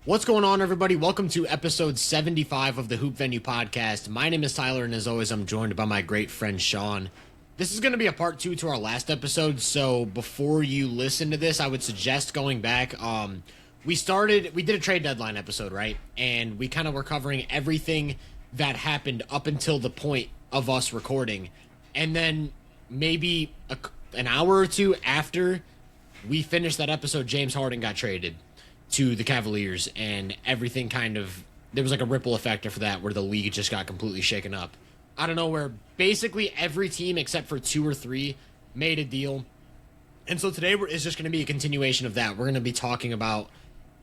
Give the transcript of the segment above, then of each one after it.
What's going on, everybody? Welcome to episode 75 of the Hoop Venue podcast. My name is Tyler, and as always, I'm joined by my great friend Sean. This is going to be a part 2 to our last episode, so before you listen to this, I would suggest going back. We did a trade deadline episode, right? And we kind of were covering everything that happened up until the point of us recording. And then maybe an hour or two after we finished that episode, James Harden got traded to the Cavaliers, and everything there was like a ripple effect after that where the league just got completely shaken up. I don't know, where basically every team except for 2 or 3 made a deal. And so today is just going to be a continuation of that. We're going to be talking about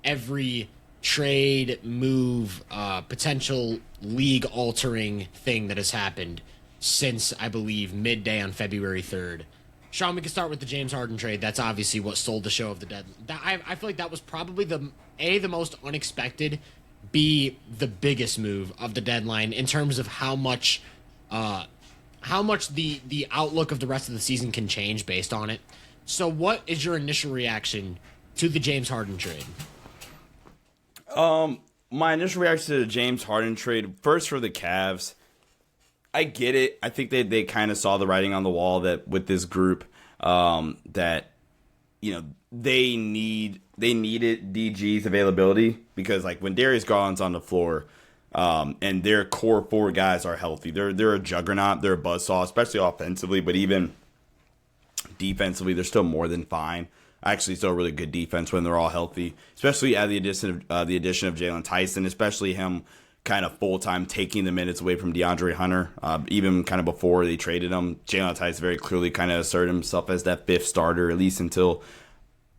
every trade, move, potential league-altering thing that has happened since, I believe, midday on February 3rd. Sean, we can start with the James Harden trade. That's obviously what sold the show of the deadline. I feel like that was probably the most unexpected, B, the biggest move of the deadline in terms of how much the outlook of the rest of the season can change based on it. So what is your initial reaction to the James Harden trade? My initial reaction to the James Harden trade, first for the Cavs, I get it. I think they kind of saw the writing on the wall that with this group, that they needed DG's availability, because like when Darius Garland's on the floor, and their core 4 guys are healthy, they're a juggernaut, they're a buzzsaw, especially offensively, but even defensively, they're still more than fine. Actually, still a really good defense when they're all healthy, especially at the addition of Jalen Tyson, especially him kind of full-time taking the minutes away from DeAndre Hunter. Even kind of before they traded him, Jalen Tyson very clearly kind of asserted himself as that 5th starter, at least until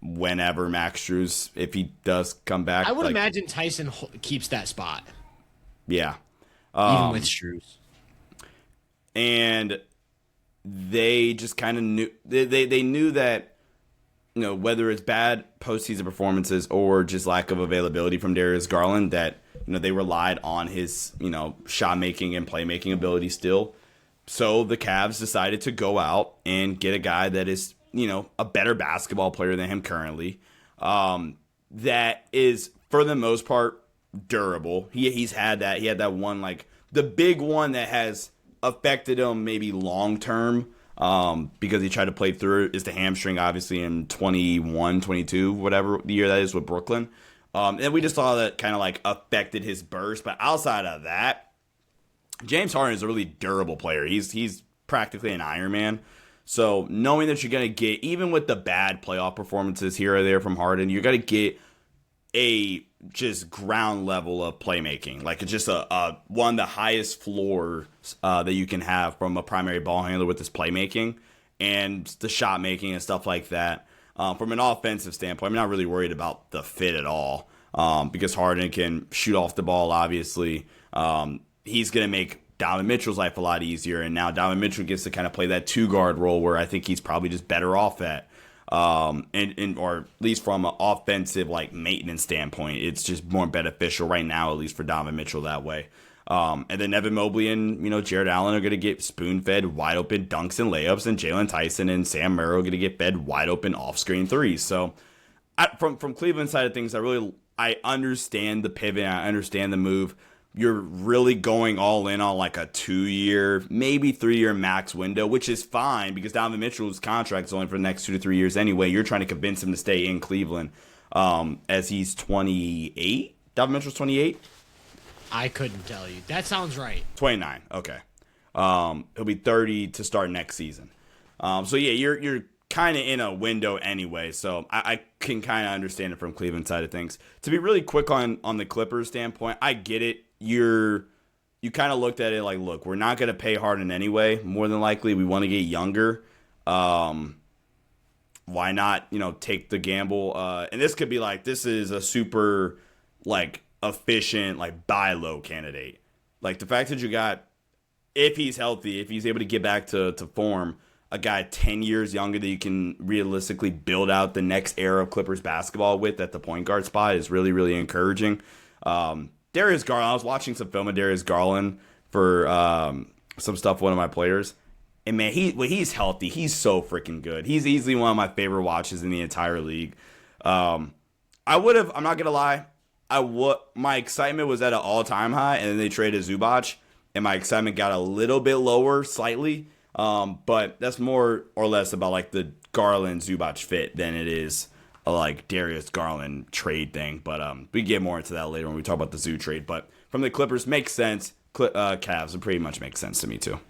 whenever Max Strus, if he does come back. I would imagine Tyson keeps that spot. Yeah. Even with Strus. And they just kind of knew, they knew that, whether it's bad postseason performances or just lack of availability from Darius Garland, that they relied on his, shot making and playmaking ability still. So the Cavs decided to go out and get a guy that is, a better basketball player than him currently. That is, for the most part, durable. He had that one, like the big one that has affected him maybe long term, because he tried to play through it, is the hamstring, obviously, in 21, 22, whatever the year that is with Brooklyn. And we just saw that kind of like affected his burst. But outside of that, James Harden is a really durable player. He's practically an Iron Man. So knowing that you're going to get, even with the bad playoff performances here or there from Harden, you're going to get a just ground level of playmaking. Like it's just a one of the highest floors that you can have from a primary ball handler with this playmaking and the shot making and stuff like that. From an offensive standpoint, I'm not really worried about the fit at all, because Harden can shoot off the ball, obviously. He's going to make Donovan Mitchell's life a lot easier, and now Donovan Mitchell gets to kind of play that 2-guard role where I think he's probably just better off at. Or at least from an offensive like maintenance standpoint, it's just more beneficial right now, at least for Donovan Mitchell that way. And then Evan Mobley and Jared Allen are going to get spoon-fed wide open dunks and layups, and Jalen Tyson and Sam Merrill are going to get fed wide open off-screen threes. So from Cleveland's side of things, I understand the pivot, I understand the move. You're really going all in on like a 2-year, maybe 3-year max window, which is fine because Donovan Mitchell's contract is only for the next 2 to 3 years anyway. You're trying to convince him to stay in Cleveland, as he's 28. Donovan Mitchell's 28. I couldn't tell you. That sounds right. 29. Okay. He'll be 30 to start next season. So yeah, you're kind of in a window anyway. So I can kind of understand it from Cleveland's side of things. To be really quick on the Clippers standpoint, I get it. You kind of looked at it like, look, we're not going to pay Harden anyway. More than likely, we want to get younger. Why not, take the gamble? And this could be like, this is a super like efficient, like buy low candidate. Like the fact that you got, if he's healthy, if he's able to get back to form, a guy 10 years younger that you can realistically build out the next era of Clippers basketball with at the point guard spot is really, really encouraging. Darius Garland, I was watching some film of Darius Garland for some stuff with one of my players. And man, when he's healthy, he's so freaking good. He's easily one of my favorite watches in the entire league. I'm not going to lie, my excitement was at an all-time high, and then they traded Zubac, and my excitement got a little bit lower slightly. But that's more or less about like the Garland Zubac fit than it is a like Darius Garland trade thing. But we can get more into that later when we talk about the Zoo trade. But from the Clippers, makes sense. Cavs would pretty much make sense to me too.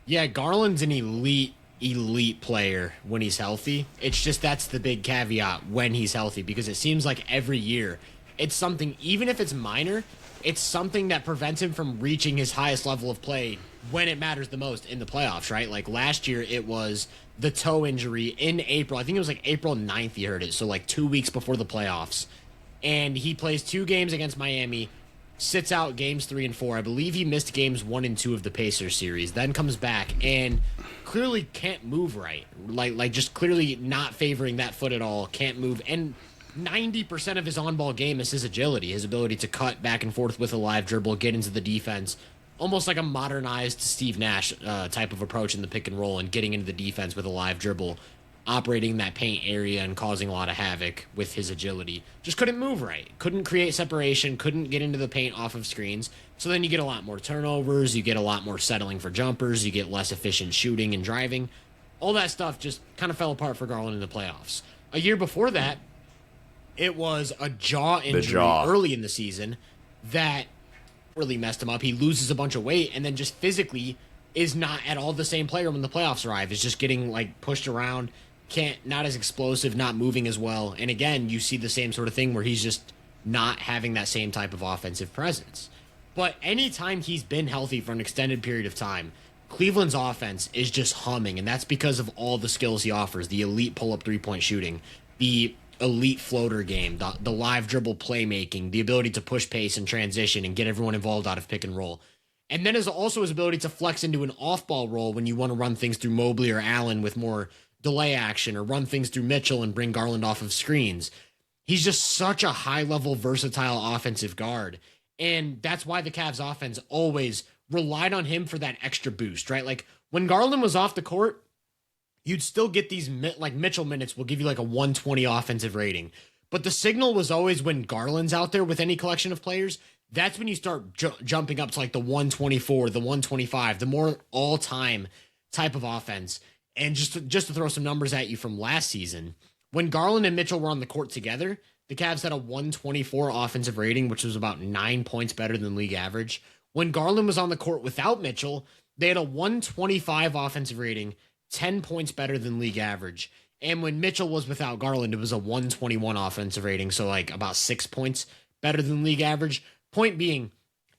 Yeah, Garland's an elite player when he's healthy. It's just that's the big caveat when he's healthy, because it seems like every year it's something, even if it's minor, it's something that prevents him from reaching his highest level of play when it matters the most in the playoffs, right? Like last year it was the toe injury in April. I think it was like April 9th he hurt it, so like 2 weeks before the playoffs. And he plays 2 games against Miami, sits out games 3 and 4. I believe he missed games 1 and 2 of the Pacers series, then comes back and clearly can't move right. Like just clearly not favoring that foot at all, can't move. And 90% of his on-ball game is his agility, his ability to cut back and forth with a live dribble, get into the defense, almost like a modernized Steve Nash type of approach in the pick and roll and getting into the defense with a live dribble, operating in that paint area and causing a lot of havoc with his agility. Just couldn't move right. Couldn't create separation, couldn't get into the paint off of screens. So then you get a lot more turnovers, you get a lot more settling for jumpers, you get less efficient shooting and driving. All that stuff just kind of fell apart for Garland in the playoffs. A year before that, it was a jaw injury early in the season that really messed him up. He loses a bunch of weight and then just physically is not at all the same player when the playoffs arrive. Is just getting like pushed around, not as explosive, not moving as well. And again, you see the same sort of thing where he's just not having that same type of offensive presence. But anytime he's been healthy for an extended period of time, Cleveland's offense is just humming, and that's because of all the skills he offers: the elite pull-up three-point shooting, the elite floater game, the live dribble playmaking, the ability to push pace and transition and get everyone involved out of pick and roll. And then is also his ability to flex into an off-ball role when you want to run things through Mobley or Allen with more delay action, or run things through Mitchell and bring Garland off of screens. He's just such a high-level, versatile offensive guard. And that's why the Cavs offense always relied on him for that extra boost, right? Like when Garland was off the court, you'd still get these, like Mitchell minutes will give you like a 120 offensive rating. But the signal was always when Garland's out there with any collection of players, that's when you start jumping up to like the 124, the 125, the more all-time type of offense. And just to throw some numbers at you from last season, when Garland and Mitchell were on the court together, the Cavs had a 124 offensive rating, which was about 9 points better than league average. When Garland was on the court without Mitchell, they had a 125 offensive rating, 10 points better than league average. And when Mitchell was without Garland, it was a 121 offensive rating, so like about 6 points better than league average. Point being,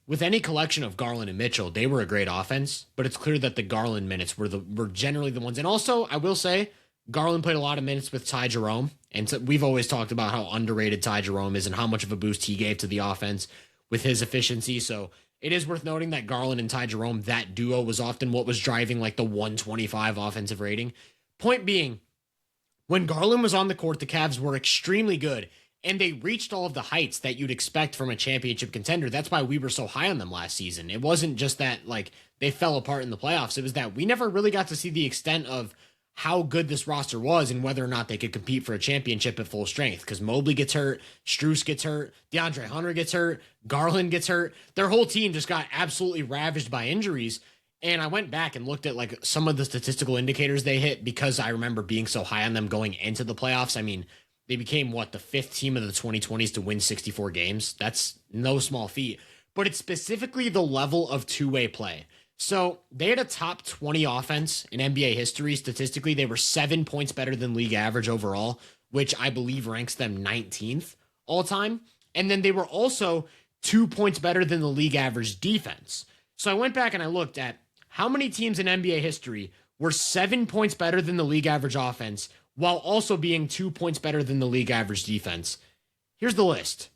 with any collection of Garland and Mitchell, they were a great offense, but it's clear that the Garland minutes were generally the ones. And also, I will say, Garland played a lot of minutes with Ty Jerome, and so we've always talked about how underrated Ty Jerome is and how much of a boost he gave to the offense with his efficiency. So it is worth noting that Garland and Ty Jerome, that duo was often what was driving like the 125 offensive rating. Point being, when Garland was on the court, the Cavs were extremely good, and they reached all of the heights that you'd expect from a championship contender. That's why we were so high on them last season. It wasn't just that like they fell apart in the playoffs. It was that we never really got to see the extent of how good this roster was and whether or not they could compete for a championship at full strength. Because Mobley gets hurt, Strus gets hurt, DeAndre Hunter gets hurt, Garland gets hurt. Their whole team just got absolutely ravaged by injuries. And I went back and looked at like some of the statistical indicators they hit because I remember being so high on them going into the playoffs. I mean, they became the 5th team of the 2020s to win 64 games. That's no small feat. But it's specifically the level of two-way play. So they had a top 20 offense in NBA history. Statistically, they were 7 points better than league average overall, which I believe ranks them 19th all time. And then they were also 2 points better than the league average defense. So I went back and I looked at how many teams in NBA history were 7 points better than the league average offense while also being 2 points better than the league average defense. Here's the list.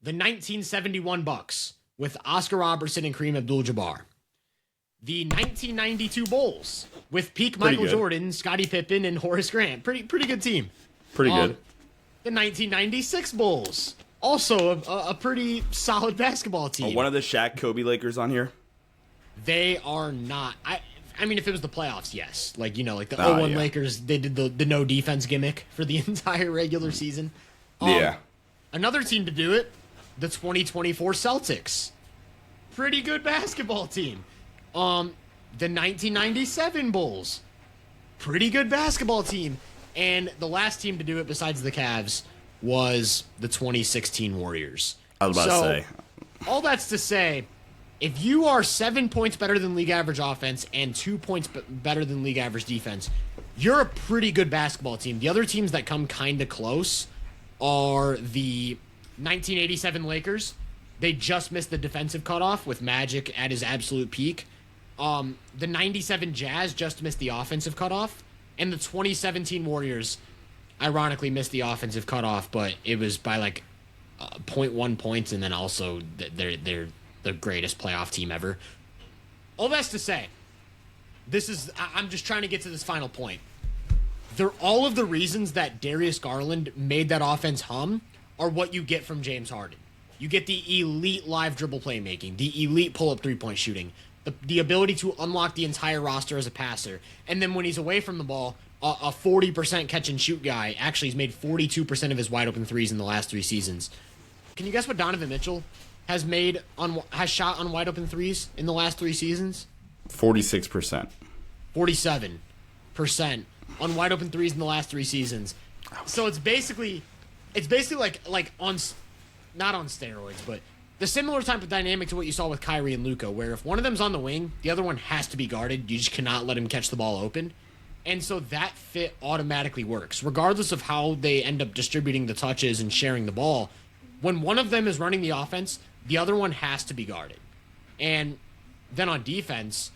The 1971 Bucks with Oscar Robertson and Kareem Abdul-Jabbar. The 1992 Bulls with peak Michael Jordan, Scottie Pippen, and Horace Grant. Pretty good team. Pretty good. The 1996 Bulls. Also a pretty solid basketball team. One of the Shaq Kobe Lakers on here? They are not. I mean, if it was the playoffs, yes. Like, you know, like the 01 Lakers, they did the no defense gimmick for the entire regular season. Yeah. Another team to do it, the 2024 Celtics. Pretty good basketball team. The 1997 Bulls. Pretty good basketball team. And the last team to do it besides the Cavs was the 2016 Warriors. I was about to say. All that's to say, if you are 7 points better than league average offense and 2 points better than league average defense, you're a pretty good basketball team. The other teams that come kind of close are the 1987 Lakers. They just missed the defensive cutoff with Magic at his absolute peak. The 97 Jazz just missed the offensive cutoff. And the 2017 Warriors, ironically, missed the offensive cutoff, but it was by like 0.1 points, and then also they're the greatest playoff team ever. All that's to say, I'm just trying to get to this final point. All of the reasons that Darius Garland made that offense hum are what you get from James Harden. You get the elite live dribble playmaking, the elite pull-up three-point shooting, the ability to unlock the entire roster as a passer, and then when he's away from the ball, a 40% catch-and-shoot guy. Actually, he's made 42% of his wide-open threes in the last 3 seasons. Can you guess what Donovan Mitchell has shot on wide-open threes in the last 3 seasons? 46%. 47% on wide-open threes in the last 3 seasons. Ouch. So it's basically like on, not on steroids, but the similar type of dynamic to what you saw with Kyrie and Luka, where if one of them's on the wing, the other one has to be guarded. You just cannot let him catch the ball open. And so that fit automatically works. Regardless of how they end up distributing the touches and sharing the ball, when one of them is running the offense, the other one has to be guarded. And then on defense,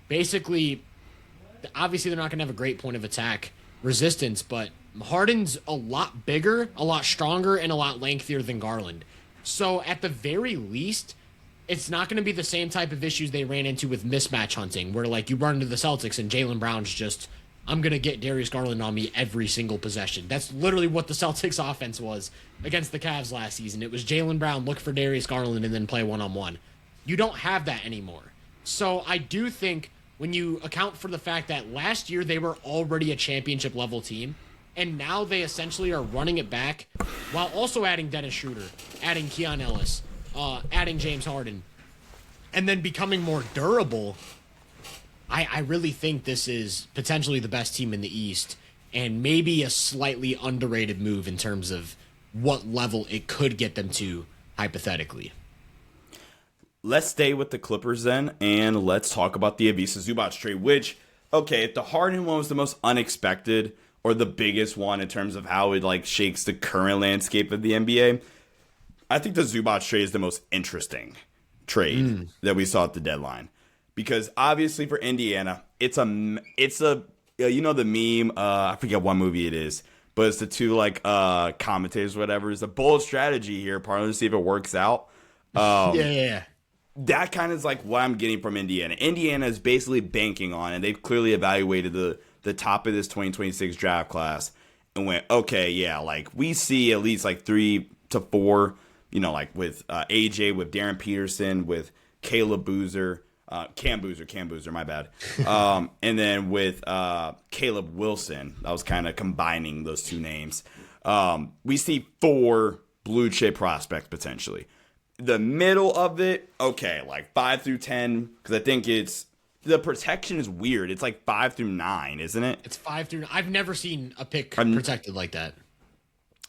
basically, obviously they're not going to have a great point of attack resistance, but Harden's a lot bigger, a lot stronger, and a lot lengthier than Garland. So at the very least, it's not going to be the same type of issues they ran into with mismatch hunting, where like you run into the Celtics and Jaylen Brown's just, I'm going to get Darius Garland on me every single possession. That's literally what the Celtics offense was against the Cavs last season. It was Jaylen Brown, look for Darius Garland, and then play one-on-one. You don't have that anymore. So I do think when you account for the fact that last year they were already a championship-level team, and now they essentially are running it back while also adding Dennis Schroeder, adding Keon Ellis, adding James Harden, and then becoming more durable, I really think this is potentially the best team in the East and maybe a slightly underrated move in terms of what level it could get them to hypothetically. Let's stay with the Clippers then, and let's talk about the Ivica Zubac trade, which, okay, if the Harden one was the most unexpected or the biggest one in terms of how it like shakes the current landscape of the NBA, I think the Zubac trade is the most interesting trade that we saw at the deadline. Because obviously for Indiana, it's a you know the meme, I forget what movie it is, but it's the two like commentators or whatever. It's a bold strategy here, partly to see if it works out. Yeah. That kind of is like what I'm getting from Indiana. Indiana is basically banking on, and they've clearly evaluated the top of this 2026 draft class and went, okay, yeah, like we see at least like 3 to 4, you know, like with AJ, with Darren Peterson, with Caleb Boozer, Cam Boozer, my bad. And then with Caleb Wilson, I was kind of combining those two names. We see 4 blue chip prospects potentially. The middle of it, okay, like 5 through 10, because I think the protection is weird. It's like 5 through 9, isn't it? It's 5 through 9. I've never seen a pick protected like that.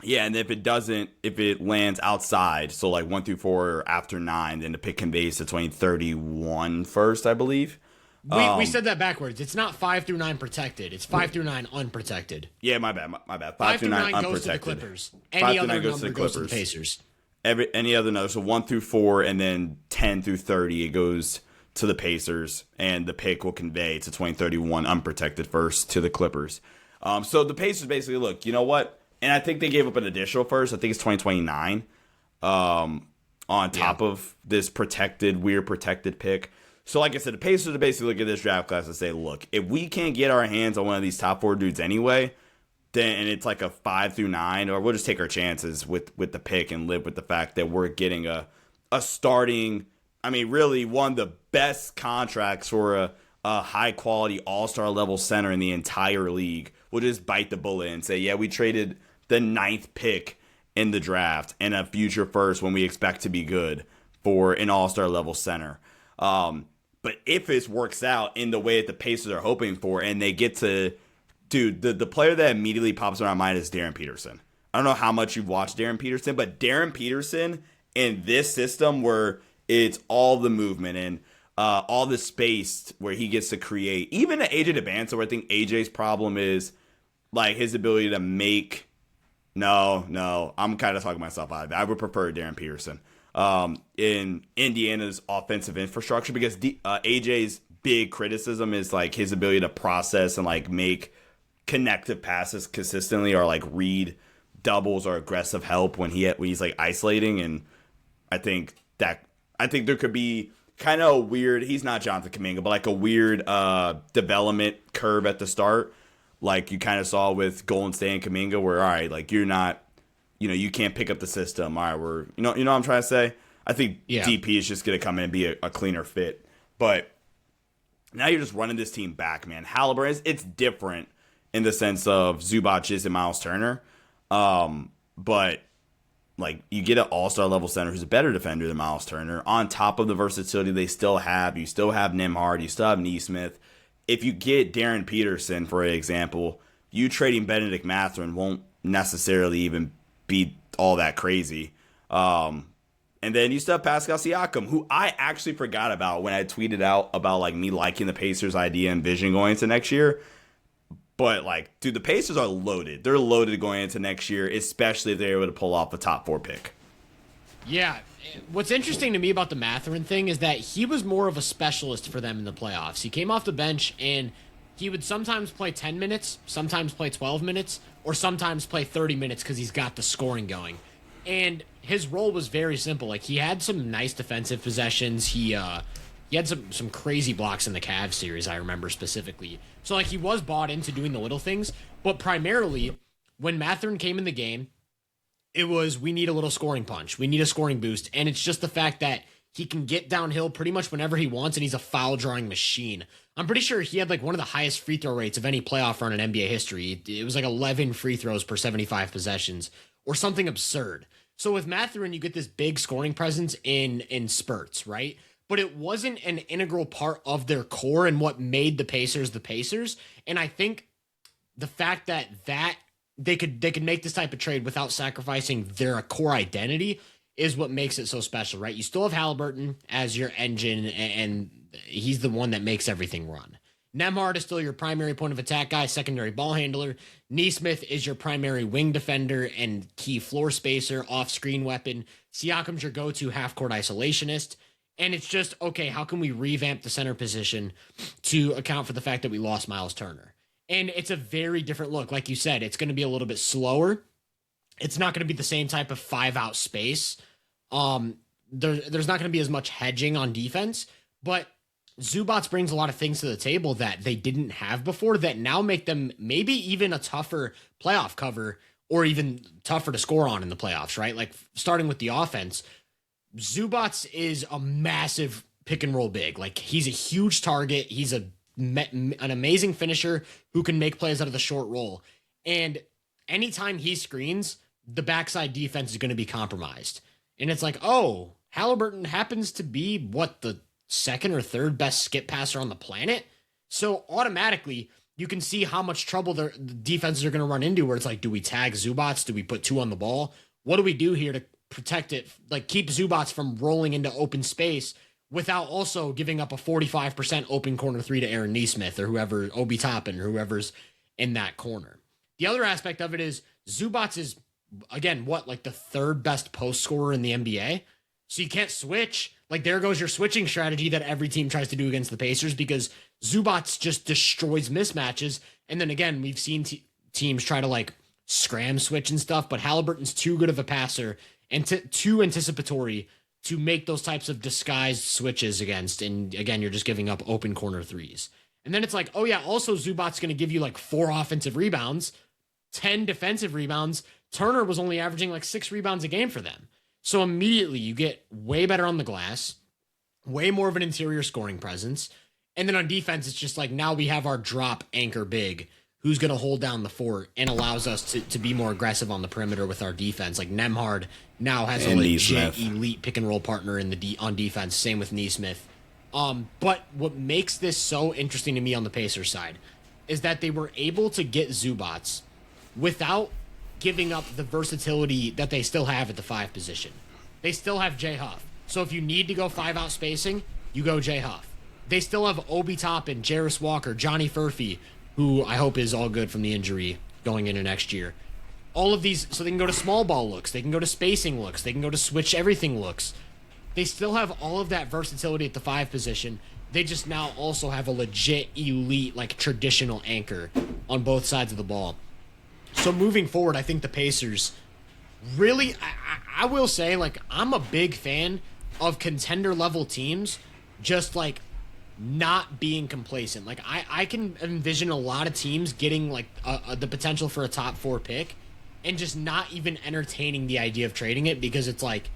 Yeah, and if it lands outside, so like 1 through 4 or after 9, then the pick conveys to 2031 first, I believe. We said that backwards. It's not 5 through 9 protected. It's 5 through 9 unprotected. Yeah, my bad. 5 through 9 goes to the Clippers. Any 5 other through 9 number goes to the Pacers. Any other number, so 1 through 4, and then 10 through 30, it goes to the Pacers, and the pick will convey to 2031 unprotected first to the Clippers. So the Pacers basically, look, you know what? And I think they gave up an additional first. I think it's 2029 on top of this weird protected pick. So like I said, the Pacers are basically look at this draft class and say, look, if we can't get our hands on one of these top 4 dudes anyway, then and it's like a 5 through 9, or we'll just take our chances with the pick and live with the fact that we're getting a starting, I mean, really one of the best contracts for a high-quality all-star level center in the entire league. We'll just bite the bullet and say, yeah, we traded the 9th pick in the draft and a future first when we expect to be good for an all-star level center. But if it works out in the way that the Pacers are hoping for and they get to, dude, the player that immediately pops in my mind is Darren Peterson. I don't know how much you've watched Darren Peterson, but Darren Peterson in this system where it's all the movement and all the space where he gets to create, even at AJ DeBanto, where I think AJ's problem is like his ability to make. No, I'm kind of talking myself out of it. I would prefer Darren Peterson in Indiana's offensive infrastructure because AJ's big criticism is like his ability to process and like make connective passes consistently or like read doubles or aggressive help when he's like isolating. And I think there could be kind of a weird, he's not Jonathan Kuminga, but like a weird development curve at the start. Like you kind of saw with Golden State and Kuminga where, all right, like you're not, you can't pick up the system. All right, you know what I'm trying to say? I think DP is just going to come in and be a cleaner fit. But now you're just running this team back, man. Halliburton, it's different in the sense of Zubac is and Miles Turner. But like you get an all-star level center who's a better defender than Miles Turner. On top of the versatility they still have, you still have Nembhard, you still have Nesmith. If you get Darren Peterson, for example, you trading Benedict Mathurin won't necessarily even be all that crazy. And then you still have Pascal Siakam, who I actually forgot about when I tweeted out about like me liking the Pacers' idea and vision going into next year. But like, dude, the Pacers are loaded. They're loaded going into next year, especially if they're able to pull off the top 4 pick. Yeah. What's interesting to me about the Mathurin thing is that he was more of a specialist for them in the playoffs. He came off the bench and he would sometimes play 10 minutes, sometimes play 12 minutes, or sometimes play 30 minutes because he's got the scoring going. And his role was very simple. Like he had some nice defensive possessions. He had some crazy blocks in the Cavs series, I remember specifically. So like he was bought into doing the little things, but primarily when Mathurin came in the game, it was, we need a little scoring punch. We need a scoring boost. And it's just the fact that he can get downhill pretty much whenever he wants, and he's a foul drawing machine. I'm pretty sure he had like one of the highest free throw rates of any playoff run in NBA history. It was like 11 free throws per 75 possessions or something absurd. So with Mathurin, you get this big scoring presence in spurts, right? But it wasn't an integral part of their core and what made the Pacers. And I think the fact that they could make this type of trade without sacrificing their core identity is what makes it so special, right? You still have Halliburton as your engine, and he's the one that makes everything run. Nembhard is still your primary point of attack guy, secondary ball handler. Nesmith is your primary wing defender and key floor spacer, off-screen weapon. Siakam's your go-to half-court isolationist. And it's just, okay, how can we revamp the center position to account for the fact that we lost Miles Turner? And it's a very different look. Like you said, it's going to be a little bit slower. It's not going to be the same type of 5-out space. There's not going to be as much hedging on defense, but Zubac brings a lot of things to the table that they didn't have before that now make them maybe even a tougher playoff cover or even tougher to score on in the playoffs, right? Like starting with the offense, Zubac is a massive pick and roll big. Like he's a huge target. He's an amazing finisher who can make plays out of the short roll. And anytime he screens, the backside defense is going to be compromised. And it's like, oh, Halliburton happens to be the second or third best skip passer on the planet. So automatically you can see how much trouble the defenses are going to run into where it's like, do we tag Zubac? Do we put 2 on the ball? What do we do here to protect it? Like keep Zubac from rolling into open space without also giving up a 45% open corner 3 to Aaron Nesmith or whoever, Obi Toppin, or whoever's in that corner. The other aspect of it is Zubac is, again, like the 3rd best post scorer in the NBA. So you can't switch. Like there goes your switching strategy that every team tries to do against the Pacers because Zubac just destroys mismatches. And then again, we've seen teams try to like scram switch and stuff, but Halliburton's too good of a passer and too anticipatory to make those types of disguised switches against. And again, you're just giving up open corner 3s. And then it's like, oh yeah, also Zubac's going to give you like 4 offensive rebounds, 10 defensive rebounds. Turner was only averaging like 6 rebounds a game for them. So immediately you get way better on the glass, way more of an interior scoring presence. And then on defense, it's just like now we have our drop anchor big who's going to hold down the fort and allows us to be more aggressive on the perimeter with our defense. Like Nembhard now has a legit elite pick and roll partner on defense. Same with Nesmith. But what makes this so interesting to me on the Pacers side is that they were able to get Zubac without giving up the versatility that they still have at the 5 position. They still have Jay Huff. So if you need to go 5-out spacing, you go Jay Huff. They still have Obi Toppin, Jarris Walker, Johnny Furphy, who I hope is all good from the injury going into next year. All of these, so they can go to small ball looks, they can go to spacing looks, they can go to switch everything looks. They still have all of that versatility at the 5 position. They just now also have a legit elite, like traditional anchor on both sides of the ball. So moving forward, I think the Pacers really, I will say, like, I'm a big fan of contender level teams just like not being complacent. Like I can envision a lot of teams getting like the potential for a top 4 pick and just not even entertaining the idea of trading it because it's like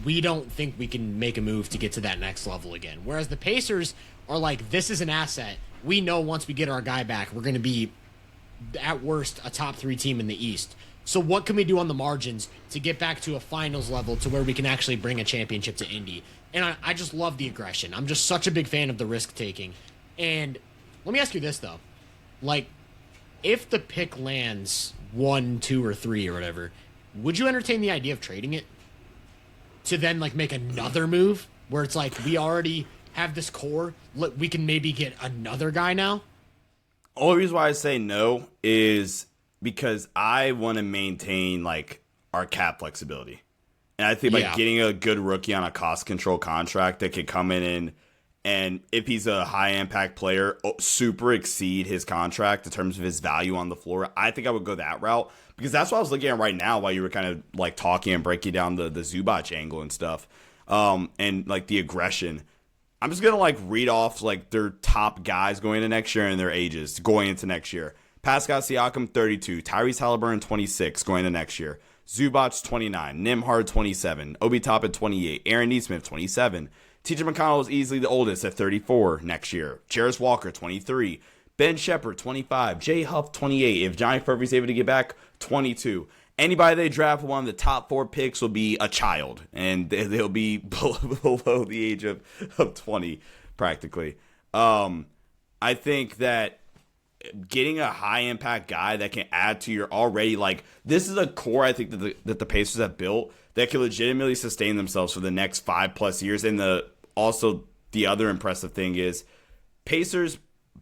we don't think we can make a move to get to that next level again. Whereas the Pacers are like, this is an asset. We know once we get our guy back, we're going to be at worst a top 3 team in the East. So what can we do on the margins to get back to a finals level to where we can actually bring a championship to Indy? And I just love the aggression. I'm just such a big fan of the risk-taking. And let me ask you this, though. Like, if the pick lands 1, 2, or 3 or whatever, would you entertain the idea of trading it to then, like, make another move where it's like, we already have this core, look, we can maybe get another guy now? Only reason why I say no is because I want to maintain, like, our cap flexibility. And I think getting a good rookie on a cost control contract that could come in and if he's a high impact player, super exceed his contract in terms of his value on the floor, I think I would go that route because that's what I was looking at right now while you were kind of like talking and breaking down the Zubac angle and stuff. And like the aggression. I'm just going to like read off like their top guys going into next year and their ages going into next year. Pascal Siakam, 32. Tyrese Halliburton, 26 going into next year. Zubac, 29. Nembhard, 27. Obi Toppin, 28. Aaron Nesmith, 27. TJ McConnell is easily the oldest at 34 next year. Jarris Walker, 23. Ben Shepherd, 25. Jay Huff, 28. If Johnny Furphy's able to get back, 22. Anybody they draft one of the top 4 picks will be a child, and they'll be below the age of 20, practically. I think that getting a high-impact guy that can add to your already, like, this is a core I think that the Pacers have built that can legitimately sustain themselves for the next 5+ years. And also the other impressive thing is Pacers,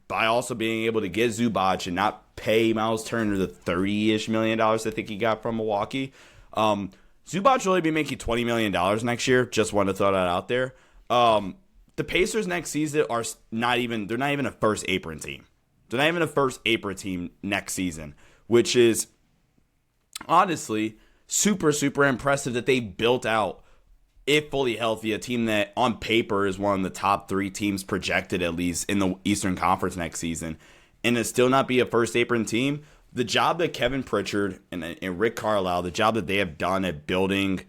by also being able to get Zubac and not pay Miles Turner the $30-ish million I think he got from Milwaukee, Zubac will only be making $20 million next year. Just wanted to throw that out there. The Pacers next season are not even a first apron team. They're not even a first apron team next season, which is honestly super, super impressive that they built out, if fully healthy, a team that on paper is one of the top 3 teams projected at least in the Eastern Conference next season, and to still not be a first apron team. The job that Kevin Pritchard and Rick Carlisle, the job that they have done at building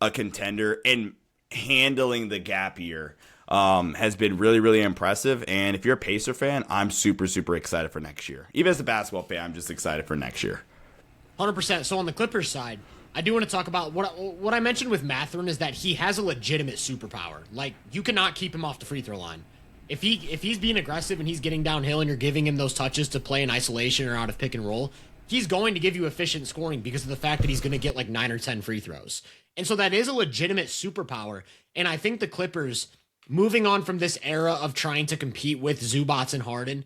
a contender and handling the gap year has been really, really impressive. And if you're a Pacer fan, I'm super, super excited for next year. Even as a basketball fan, I'm just excited for next year. 100%. So on the Clippers side, I do want to talk about what I mentioned with Mathurin is that he has a legitimate superpower. Like, you cannot keep him off the free throw line. If he's being aggressive and he's getting downhill and you're giving him those touches to play in isolation or out of pick and roll, he's going to give you efficient scoring because of the fact that he's going to get like 9 or 10 free throws. And so that is a legitimate superpower. And I think the Clippers, moving on from this era of trying to compete with Zubac and Harden,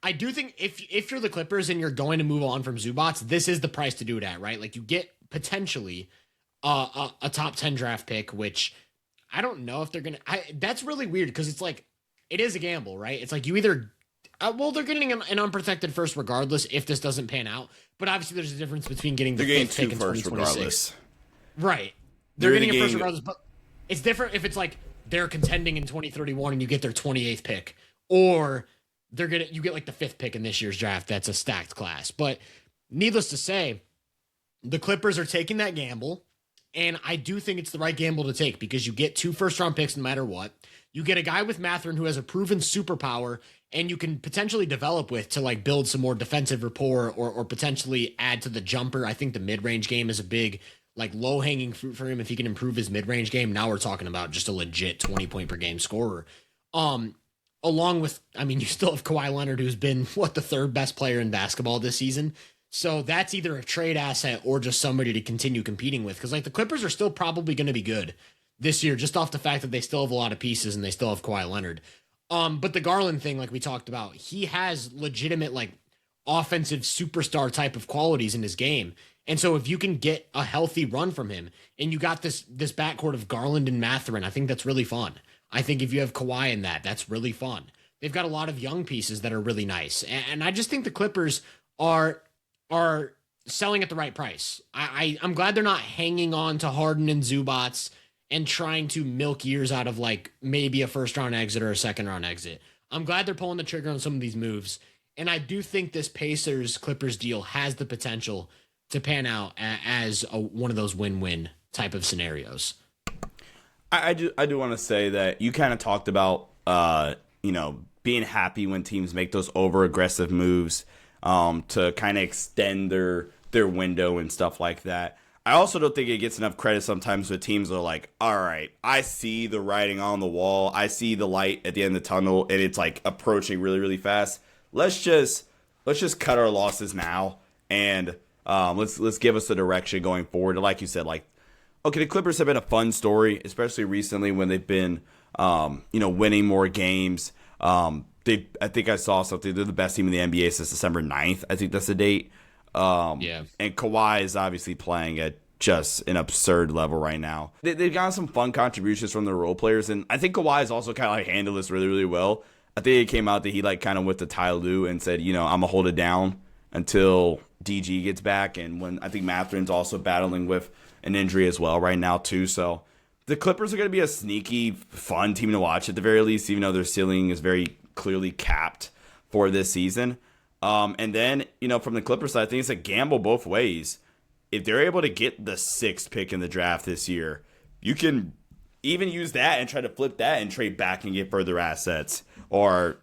I do think if you're the Clippers and you're going to move on from Zubac, this is the price to do it at, right? Like, you get potentially a top 10 draft pick, which I don't know if they're going to... That's really weird because it's like, it is a gamble, right? It's like you either... they're getting an unprotected first regardless if this doesn't pan out. But obviously there's a difference between getting the fifth pick in 2026. Regardless. Right. They're getting a first regardless, but it's different if it's like they're contending in 2031 and you get their 28th pick, or you get like the 5th pick in this year's draft. That's a stacked class. But needless to say, the Clippers are taking that gamble, and I do think it's the right gamble to take because you get 2 first-round picks no matter what. You get a guy with Mathurin who has a proven superpower and you can potentially develop with to like build some more defensive rapport or potentially add to the jumper. I think the mid-range game is a big like low-hanging fruit for him. If he can improve his mid-range game, now we're talking about just a legit 20 point per game scorer. Along with, I mean, you still have Kawhi Leonard, who's been the third best player in basketball this season. So that's either a trade asset or just somebody to continue competing with. Because like the Clippers are still probably going to be good this year, just off the fact that they still have a lot of pieces and they still have Kawhi Leonard. But the Garland thing, like we talked about, he has legitimate like offensive superstar type of qualities in his game. And so if you can get a healthy run from him and you got this backcourt of Garland and Mathurin, I think that's really fun. I think if you have Kawhi in that, that's really fun. They've got a lot of young pieces that are really nice. And I just think the Clippers are selling at the right price. I'm glad they're not hanging on to Harden and Zubac and trying to milk years out of like maybe a first round exit or a second round exit. I'm glad they're pulling the trigger on some of these moves. And I do think this Pacers Clippers deal has the potential to pan out as one of those win-win type of scenarios. I do want to say that you kind of talked about, being happy when teams make those over-aggressive moves to kind of extend their window and stuff like that. I also don't think it gets enough credit sometimes when teams are like, all right, I see the writing on the wall. I see the light at the end of the tunnel, and it's like approaching really, really fast. Let's just cut our losses now, and let's give us the direction going forward. And like you said, like, okay, the Clippers have been a fun story, especially recently when they've been, winning more games. I think I saw something. They're the best team in the NBA since December 9th. I think that's the date. Yeah. And Kawhi is obviously playing at just an absurd level right now. They've gotten some fun contributions from their role players, and I think Kawhi has also kind of like handled this really, really well. I think it came out that he like kind of went to Ty Lue and said, I'm gonna hold it down until DG gets back, and when I think Mathurin's also battling with an injury as well right now too. So the Clippers are going to be a sneaky, fun team to watch at the very least, even though their ceiling is very clearly capped for this season. And then, from the Clippers side, I think it's a gamble both ways. If they're able to get the 6th pick in the draft this year, you can even use that and try to flip that and trade back and get further assets or,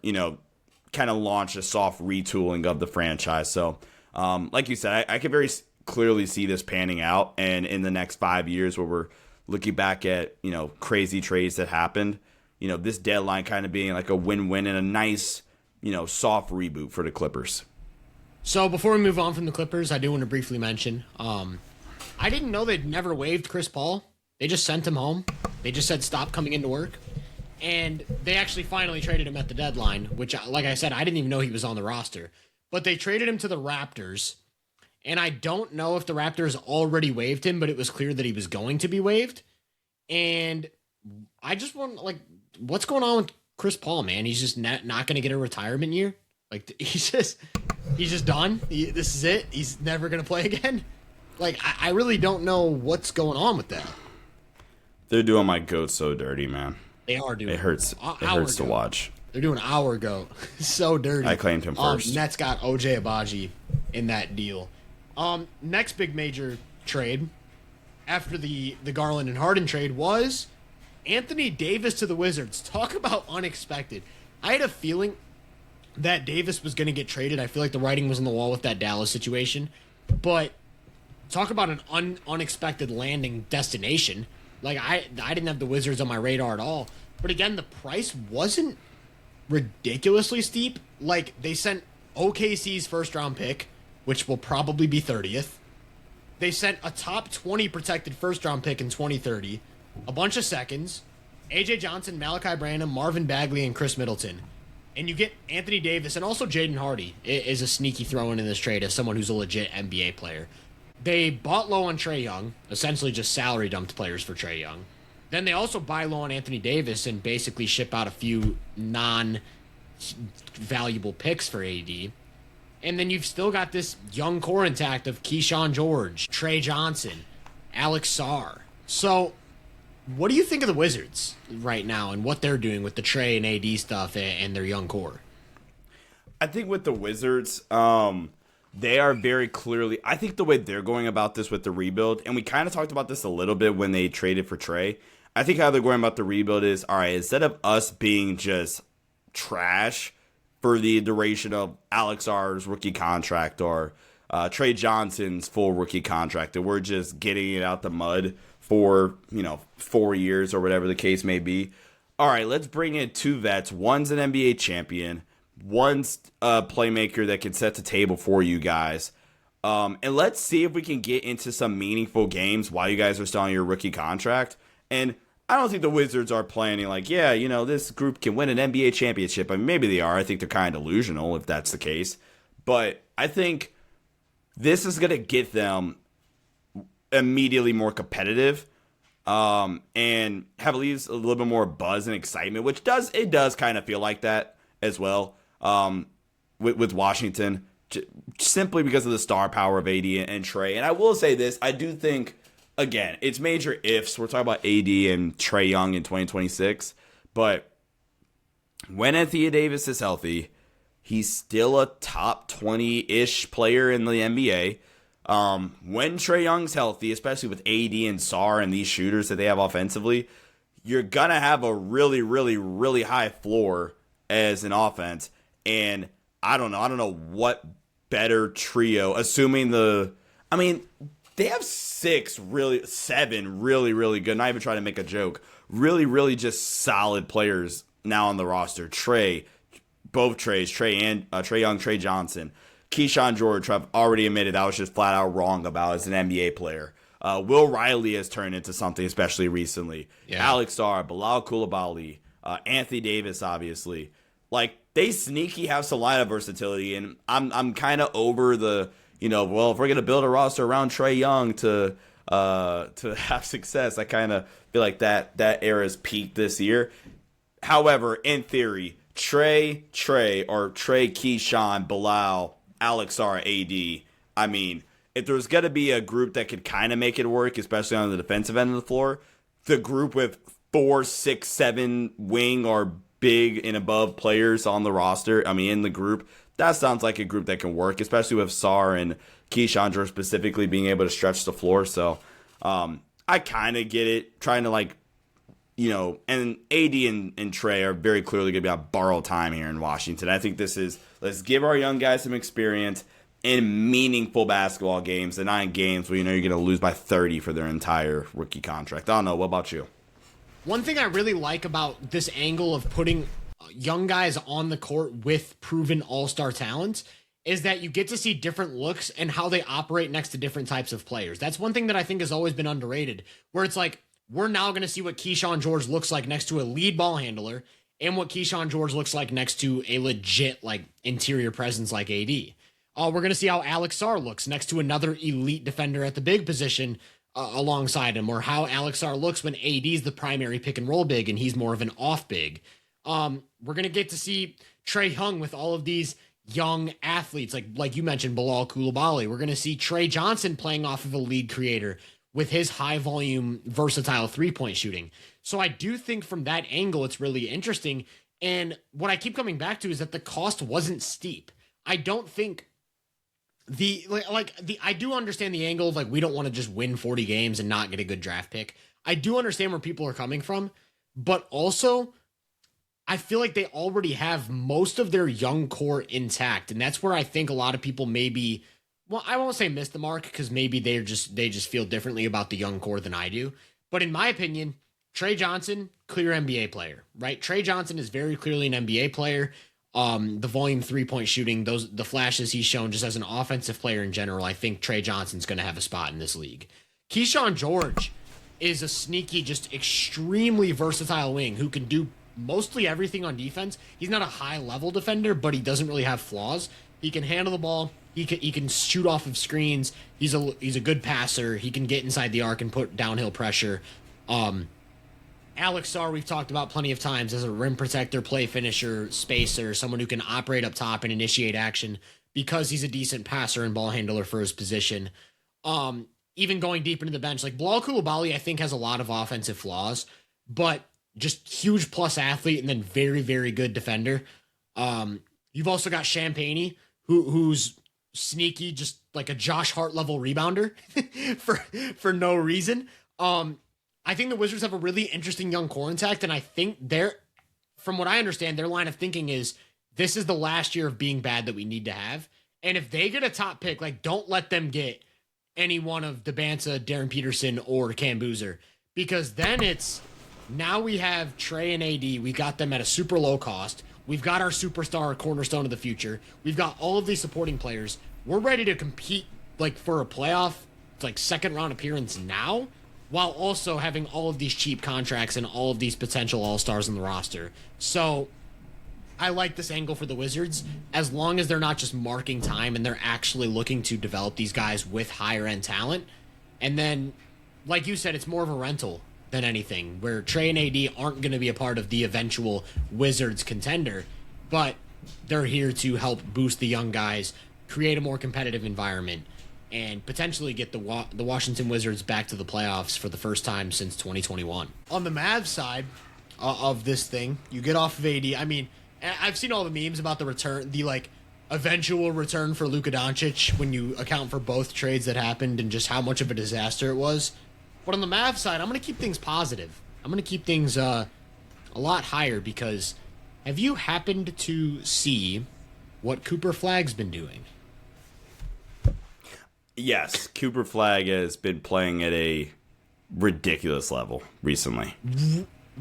kind of launch a soft retooling of the franchise. So, like you said, I could very clearly see this panning out, and in the next 5 years where we're looking back at crazy trades that happened, this deadline kind of being like a win-win and a nice soft reboot for the Clippers. So before we move on from the Clippers, I do want to briefly mention I didn't know they'd never waived Chris Paul. They just sent him home. They just said stop coming into work, and they actually finally traded him at the deadline, which, like I said, I didn't even know he was on the roster, but they traded him to the Raptors. And I don't know if the Raptors already waived him, but it was clear that he was going to be waived. And I just want, what's going on with Chris Paul, man? He's just not going to get a retirement year. Like, he's just done. This is it. He's never going to play again. Like, I really don't know what's going on with that. They're doing my goat so dirty, man. They are doing it. Hurts. It hurts to watch. They're doing our goat. So dirty. I claimed him first. Nets got OJ Abaji in that deal. Next big major trade after the Garland and Harden trade was Anthony Davis to the Wizards. Talk about unexpected. I had a feeling that Davis was going to get traded. I feel like the writing was on the wall with that Dallas situation. But talk about an unexpected landing destination. Like, I didn't have the Wizards on my radar at all. But again, the price wasn't ridiculously steep. Like, they sent OKC's first-round pick, which will probably be 30th. They sent a top 20 protected first-round pick in 2030, a bunch of seconds, A.J. Johnson, Malachi Branham, Marvin Bagley, and Chris Middleton. And you get Anthony Davis, and also Jaden Hardy is a sneaky throw-in this trade as someone who's a legit NBA player. They bought low on Trae Young, essentially just salary dumped players for Trae Young. Then they also buy low on Anthony Davis and basically ship out a few non-valuable picks for AD. And then you've still got this young core intact of Keyshawn George, Trey Johnson, Alex Sarr. So, what do you think of the Wizards right now and what they're doing with the Trey and AD stuff and their young core? I think with the Wizards, they are very clearly, I think the way they're going about this with the rebuild, and we kind of talked about this a little bit when they traded for Trey, I think how they're going about the rebuild is, all right, instead of us being just trash for the duration of Alex R's rookie contract or Trey Johnson's full rookie contract, and we're just getting it out the mud for, 4 years or whatever the case may be. All right, let's bring in 2 vets. One's an NBA champion. One's a playmaker that can set the table for you guys. And let's see if we can get into some meaningful games while you guys are still on your rookie contract. And I don't think the Wizards are planning like, this group can win an NBA championship. I mean, maybe they are. I think they're kind of delusional if that's the case. But I think this is going to get them immediately more competitive and have at least a little bit more buzz and excitement, which does kind of feel like that as well with Washington, simply because of the star power of AD and Trey. And I will say this, I do think, again, it's major ifs. We're talking about AD and Trey Young in 2026. But when Anthony Davis is healthy, he's still a top 20-ish player in the NBA. When Trey Young's healthy, especially with AD and Sar and these shooters that they have offensively, you're going to have a really, really, really high floor as an offense. And I don't know what better trio, assuming they have 7 really, really good, not even trying to make a joke, really, really just solid players now on the roster. Both Treys, Trey Young, Trey Johnson. Keyshawn George, I've already admitted I was just flat out wrong about as an NBA player. Will Riley has turned into something, especially recently. Yeah. Alex Sar, Bilal Coulibaly, Anthony Davis, obviously. Like, they sneaky have some lineup versatility, and I'm kind of over the, if we're going to build a roster around Trey Young to have success, I kind of feel like that era's peaked this year. However, in theory, Trey, Keyshawn, Bilal, Alex Sar, AD. I mean, if there's going to be a group that could kind of make it work, especially on the defensive end of the floor, the group with 4, 6, 7 wing or big and above players on the roster, in the group, that sounds like a group that can work, especially with Sar and Keyshawn George specifically being able to stretch the floor. So I kind of get it, trying to and AD and Trey are very clearly going to be on borrowed time here in Washington. I think this is, let's give our young guys some experience in meaningful basketball games, the 9 games where you're going to lose by 30 for their entire rookie contract. I don't know. What about you? One thing I really like about this angle of putting young guys on the court with proven all-star talent is that you get to see different looks and how they operate next to different types of players. That's one thing that I think has always been underrated, where it's like, we're now going to see what Keyshawn George looks like next to a lead ball handler and what Keyshawn George looks like next to a legit interior presence like AD. We're going to see how Alex Sar looks next to another elite defender at the big position alongside him, or how Alex Sar looks when AD is the primary pick and roll big and he's more of an off big. We're going to get to see Trey Young with all of these young athletes, like you mentioned, Bilal Coulibaly. We're going to see Trey Johnson playing off of a lead creator with his high volume, versatile 3-point shooting. So I do think from that angle, it's really interesting. And what I keep coming back to is that the cost wasn't steep. I don't think I do understand the angle of we don't want to just win 40 games and not get a good draft pick. I do understand where people are coming from, but also I feel like they already have most of their young core intact. And that's where I think a lot of people maybe, well, I won't say miss the mark because maybe they just feel differently about the young core than I do. But in my opinion, Trey Johnson, clear NBA player, right? Trey Johnson is very clearly an NBA player. The volume 3-point shooting, the flashes he's shown just as an offensive player in general, I think Trey Johnson's going to have a spot in this league. Keyshawn George is a sneaky, just extremely versatile wing who can do mostly everything on defense. He's not a high-level defender, but he doesn't really have flaws. He can handle the ball. He can shoot off of screens. He's a good passer. He can get inside the arc and put downhill pressure. Alex Sar, we've talked about plenty of times as a rim protector, play finisher, spacer, someone who can operate up top and initiate action because he's a decent passer and ball handler for his position. Even going deep into the bench, Bilal Coulibaly, I think has a lot of offensive flaws, but just huge plus athlete and then very, very good defender. You've also got Champagny, who's sneaky, just like a Josh Hart level rebounder for no reason. I think the Wizards have a really interesting young core intact, and I think from what I understand, their line of thinking is this is the last year of being bad that we need to have. And if they get a top pick, like, don't let them get any one of Debanza, Darren Peterson, or Cam Boozer, because then now we have Trey and AD. We got them at a super low cost. We've got our superstar cornerstone of the future. We've got all of these supporting players. We're ready to compete like for a playoff, like second round appearance now, while also having all of these cheap contracts and all of these potential all-stars in the roster. So I like this angle for the Wizards, as long as they're not just marking time and they're actually looking to develop these guys with higher-end talent. And then, like you said, it's more of a rental than anything, where Trey and AD aren't going to be a part of the eventual Wizards contender, but they're here to help boost the young guys, create a more competitive environment, and potentially get the Washington Wizards back to the playoffs for the first time since 2021. On the Mavs side of this thing, you get off of AD. I mean, I've seen all the memes about the return, the like eventual return for Luka Doncic when you account for both trades that happened and just how much of a disaster it was. But on the Mavs side, I'm going to keep things positive. I'm going to keep things a lot higher, because have you happened to see what Cooper Flagg's been doing? Yes, Cooper Flagg has been playing at a ridiculous level recently.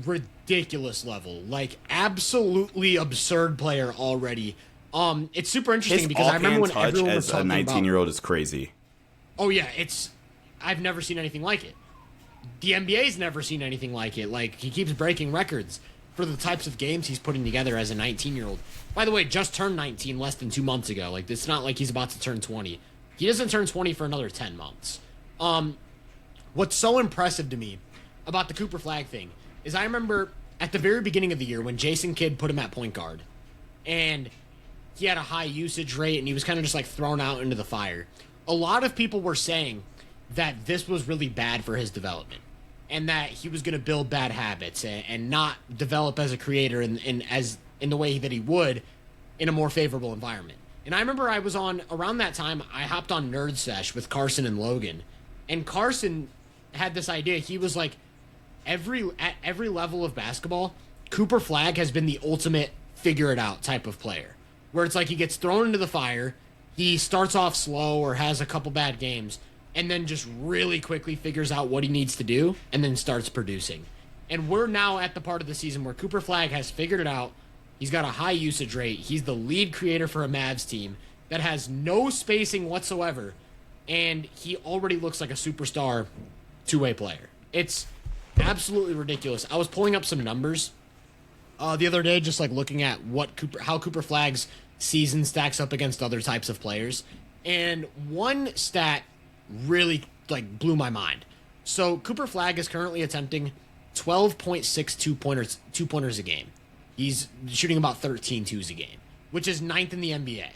Ridiculous level. Like, absolutely absurd player already. It's super interesting His because I remember when touch everyone was as talking a 19-year-old is crazy. Oh yeah, I've never seen anything like it. The NBA's never seen anything like it. Like, he keeps breaking records for the types of games he's putting together as a 19-year-old. By the way, just turned 19 less than 2 months ago. Like, it's not like he's about to turn 20. He doesn't turn 20 for another 10 months. What's so impressive to me about the Cooper Flagg thing is I remember at the very beginning of the year when Jason Kidd put him at point guard, and he had a high usage rate and he was kind of just like thrown out into the fire. A lot of people were saying that this was really bad for his development and that he was going to build bad habits and not develop as a creator in the way that he would in a more favorable environment. And I remember I was around that time, I hopped on Nerd Sesh with Carson and Logan, and Carson had this idea. He was like, at every level of basketball, Cooper Flagg has been the ultimate figure it out type of player, where it's like he gets thrown into the fire, he starts off slow or has a couple bad games, and then just really quickly figures out what he needs to do and then starts producing. And we're now at the part of the season where Cooper Flagg has figured it out. He's got a high usage rate. He's the lead creator for a Mavs team that has no spacing whatsoever, and he already looks like a superstar two-way player. It's absolutely ridiculous. I was pulling up some numbers the other day, just like looking at how Cooper Flagg's season stacks up against other types of players, and one stat really like blew my mind. So Cooper Flagg is currently attempting 12.6 two-pointers a game. He's shooting about 13 twos a game, which is 9th in the NBA.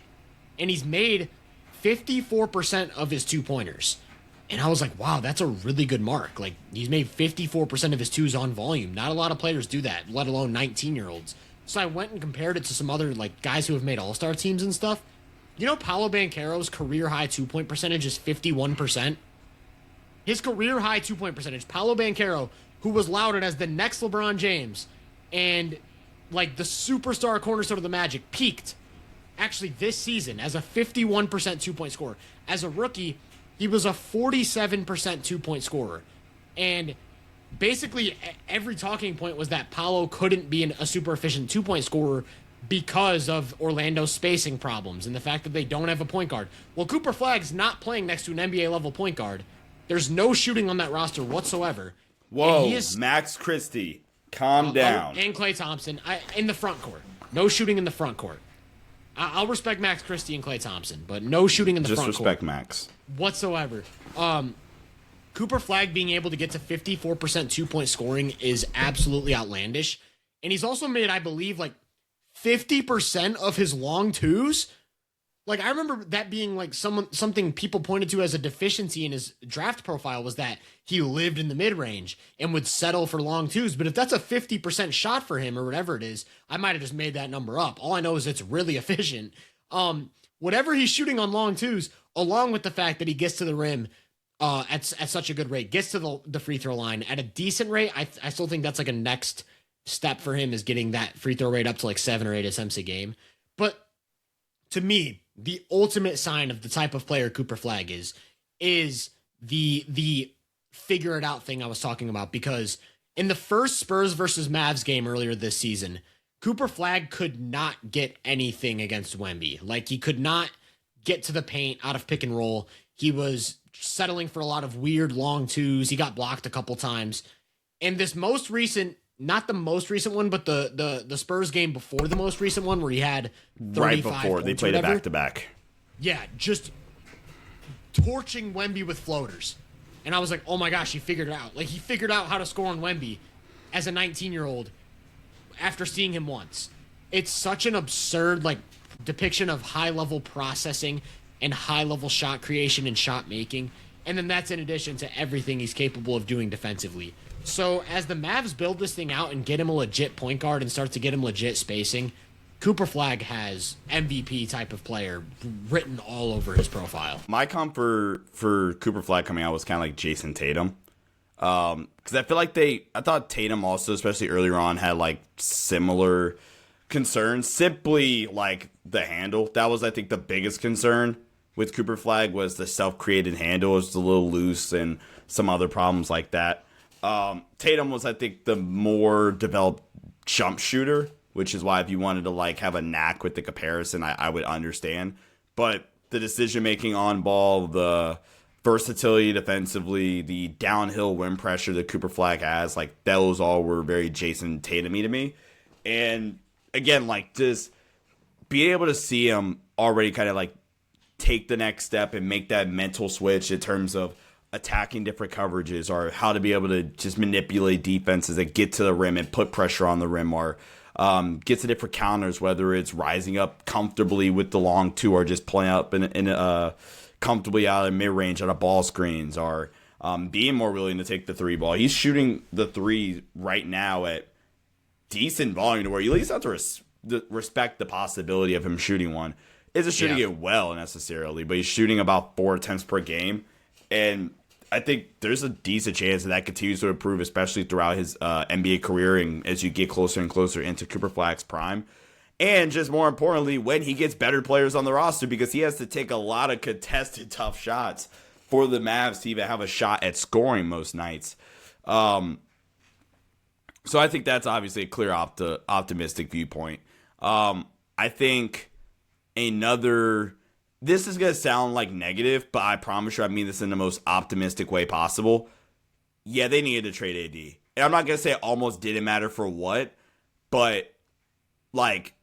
And he's made 54% of his two-pointers. And I was like, wow, that's a really good mark. Like, he's made 54% of his twos on volume. Not a lot of players do that, let alone 19-year-olds. So I went and compared it to some other like guys who have made all-star teams and stuff. You know, Paolo Banchero's career-high two-point percentage is 51%. His career-high two-point percentage, Paolo Banchero, who was lauded as the next LeBron James, and like the superstar cornerstone of the Magic, peaked actually this season as a 51% two-point scorer. As a rookie, he was a 47% two-point scorer. And basically every talking point was that Paolo couldn't be a super efficient two-point scorer because of Orlando's spacing problems and the fact that they don't have a point guard. Well, Cooper Flagg's not playing next to an NBA-level point guard. There's no shooting on that roster whatsoever. Whoa, Max Christie. Calm down. And Klay Thompson in the front court. No shooting in the front court. I'll respect Max Christie and Klay Thompson, but no shooting in the front court. Just respect Max. Whatsoever. Cooper Flagg being able to get to 54% two-point scoring is absolutely outlandish. And he's also made, I believe, like 50% of his long twos. Like, I remember that being like something people pointed to as a deficiency in his draft profile, was that he lived in the mid-range and would settle for long twos. But if that's a 50% shot for him or whatever it is, I might have just made that number up. All I know is it's really efficient. Whatever he's shooting on long twos, along with the fact that he gets to the rim at such a good rate, gets to the free throw line at a decent rate. I still think that's like a next step for him, is getting that free throw rate up to like 7 or 8 attempts a game. But to me, the ultimate sign of the type of player Cooper Flagg is the figure it out thing I was talking about. Because in the first Spurs versus Mavs game earlier this season, Cooper Flagg could not get anything against Wemby. Like, he could not get to the paint out of pick and roll. He was settling for a lot of weird long twos. He got blocked a couple times. And this most recent, not the most recent one, but the Spurs game before the most recent one, where he had 35 right before they played it back to back. Yeah, just torching Wemby with floaters. And I was like, oh my gosh, he figured it out. Like, he figured out how to score on Wemby as a 19-year-old after seeing him once. It's such an absurd, like, depiction of high-level processing and high-level shot creation and shot making. And then that's in addition to everything he's capable of doing defensively. So as the Mavs build this thing out and get him a legit point guard and start to get him legit spacing, Cooper Flagg has MVP type of player written all over his profile. My comp for Cooper Flagg coming out was kind of like Jason Tatum. Because I feel like I thought Tatum also, especially earlier on, had like similar concerns. Simply like the handle. That was, I think, the biggest concern with Cooper Flagg, was the self-created handle. It was a little loose and some other problems like that. Tatum was, I think, the more developed jump shooter, which is why if you wanted to like have a knack with the comparison, I would understand. But the decision-making on ball, the versatility defensively, the downhill rim pressure that Cooper Flagg has, like, those all were very Jason Tatum-y to me. And again, like, just being able to see him already kind of like take the next step and make that mental switch in terms of attacking different coverages, or how to be able to just manipulate defenses that get to the rim and put pressure on the rim, or get to different counters, whether it's rising up comfortably with the long two or just playing up in comfortably out of mid-range on a ball screens, or being more willing to take the three ball. He's shooting the three right now at decent volume to where you at least have to respect the possibility of him shooting one. Isn't shooting it well necessarily, but he's shooting about 4 attempts per game. And I think there's a decent chance that continues to improve, especially throughout his NBA career and as you get closer and closer into Cooper Flagg's prime. And just more importantly, when he gets better players on the roster, because he has to take a lot of contested tough shots for the Mavs to even have a shot at scoring most nights. So I think that's obviously a clear optimistic viewpoint. I think this is going to sound like negative, but I promise you I mean this in the most optimistic way possible. Yeah, they needed to trade AD. And I'm not going to say it almost didn't matter for what, but like,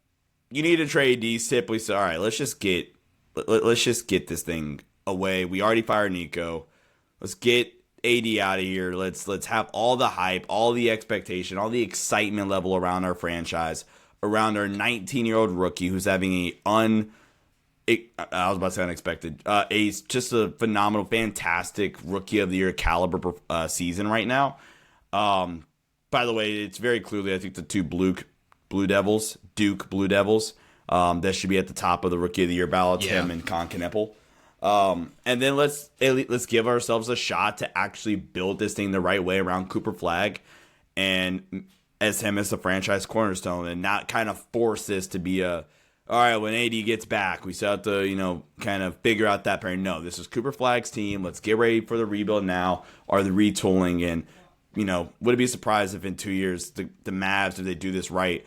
you need to trade AD simply so, all right, let's just get this thing away. We already fired Nico. Let's get AD out of here. Let's have all the hype, all the expectation, all the excitement level around our franchise, around our 19-year-old rookie who's having I was about to say unexpected. Just a phenomenal, fantastic rookie of the year caliber season right now. By the way, it's very clearly, I think, the two Duke Blue Devils, that should be at the top of the rookie of the year ballots, him and Con Kneppel. And then let's give ourselves a shot to actually build this thing the right way around Cooper Flagg and as him as the franchise cornerstone, and not kind of force this to be all right, when AD gets back, we still have to, kind of figure out that pairing. No, this is Cooper Flagg's team. Let's get ready for the rebuild now, or the retooling. And, would it be surprised if in 2 years the Mavs, if they do this right,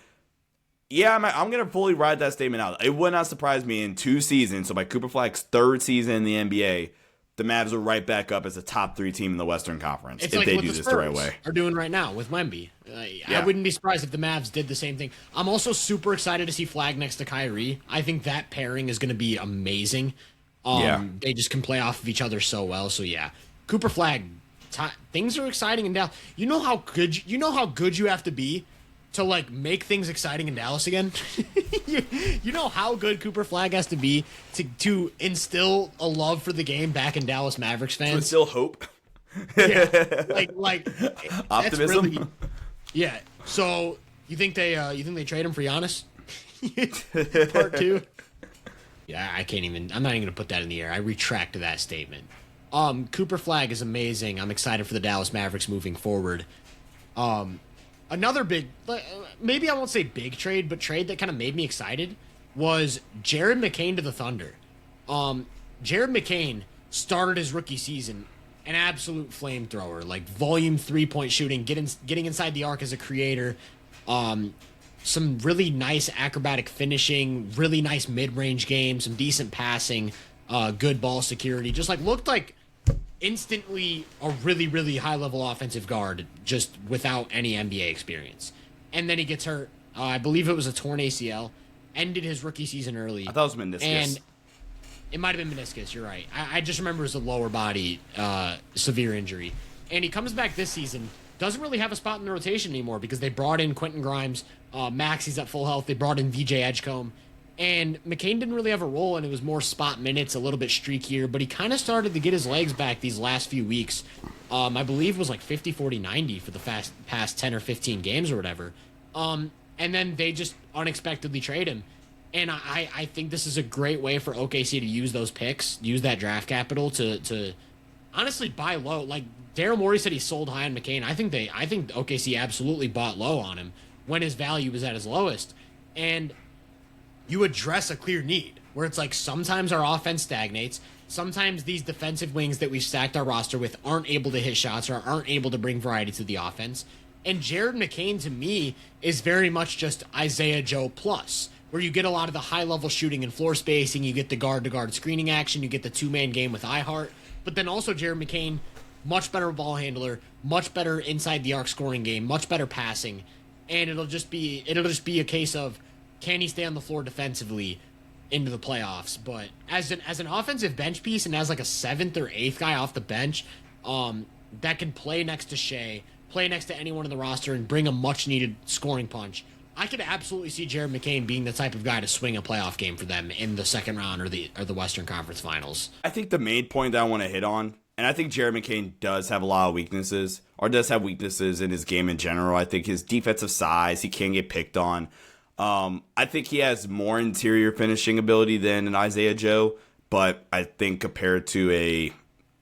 I'm going to fully ride that statement out. It would not surprise me in 2 seasons, so by Cooper Flagg's 3rd season in the NBA, the Mavs are right back up as a top 3 team in the Western Conference if they do this the right way. Are doing right now with Wemby. I wouldn't be surprised if the Mavs did the same thing. I'm also super excited to see Flagg next to Kyrie. I think that pairing is going to be amazing. They just can play off of each other so well. So Cooper Flagg. Things are exciting in Dallas. You know how good you have to be to like make things exciting in Dallas again. you know how good Cooper Flagg has to be to instill a love for the game back in Dallas Mavericks fans. To instill hope. like optimism. Really, So you think they trade him for Giannis? Part 2. Yeah, I can't even. I'm not even gonna put that in the air. I retract that statement. Cooper Flagg is amazing. I'm excited for the Dallas Mavericks moving forward. Another big, maybe I won't say big trade, but trade that kind of made me excited was Jared McCain to the Thunder. Jared McCain started his rookie season an absolute flamethrower, like volume 3-point shooting, getting inside the arc as a creator, some really nice acrobatic finishing, really nice mid-range game, some decent passing, good ball security, just like looked like instantly a really, really high-level offensive guard just without any NBA experience. And then he gets hurt. I believe it was a torn ACL. Ended his rookie season early. I thought it was meniscus. And it might have been meniscus, you're right. I just remember it was a lower body severe injury. And he comes back this season, doesn't really have a spot in the rotation anymore because they brought in Quentin Grimes, Maxi's at full health, they brought in VJ Edgecombe. And McCain didn't really have a role, and it was more spot minutes, a little bit streakier, but he kind of started to get his legs back these last few weeks. I believe it was like 50, 40, 90 for the past 10 or 15 games or whatever. And then they just unexpectedly trade him. And I think this is a great way for OKC to use those picks, use that draft capital to honestly buy low. Like Daryl Morey said, he sold high on McCain. I think OKC absolutely bought low on him when his value was at his lowest. And you address a clear need where it's like sometimes our offense stagnates. Sometimes these defensive wings that we've stacked our roster with aren't able to hit shots or aren't able to bring variety to the offense. And Jared McCain, to me, is very much just Isaiah Joe plus, where you get a lot of the high-level shooting and floor spacing, you get the guard-to-guard screening action, you get the two-man game with iHeart, but then also Jared McCain, much better ball handler, much better inside-the-arc scoring game, much better passing, and it'll just be a case of, can he stay on the floor defensively into the playoffs? But as an offensive bench piece and as like a 7th or 8th guy off the bench that can play next to Shea, play next to anyone in the roster, and bring a much-needed scoring punch, I could absolutely see Jared McCain being the type of guy to swing a playoff game for them in the second round or the Western Conference Finals. I think the main point that I want to hit on, and I think Jared McCain does have a lot of weaknesses, or does have weaknesses in his game in general. I think his defensive size, he can get picked on. I think he has more interior finishing ability than an Isaiah Joe, but I think compared to a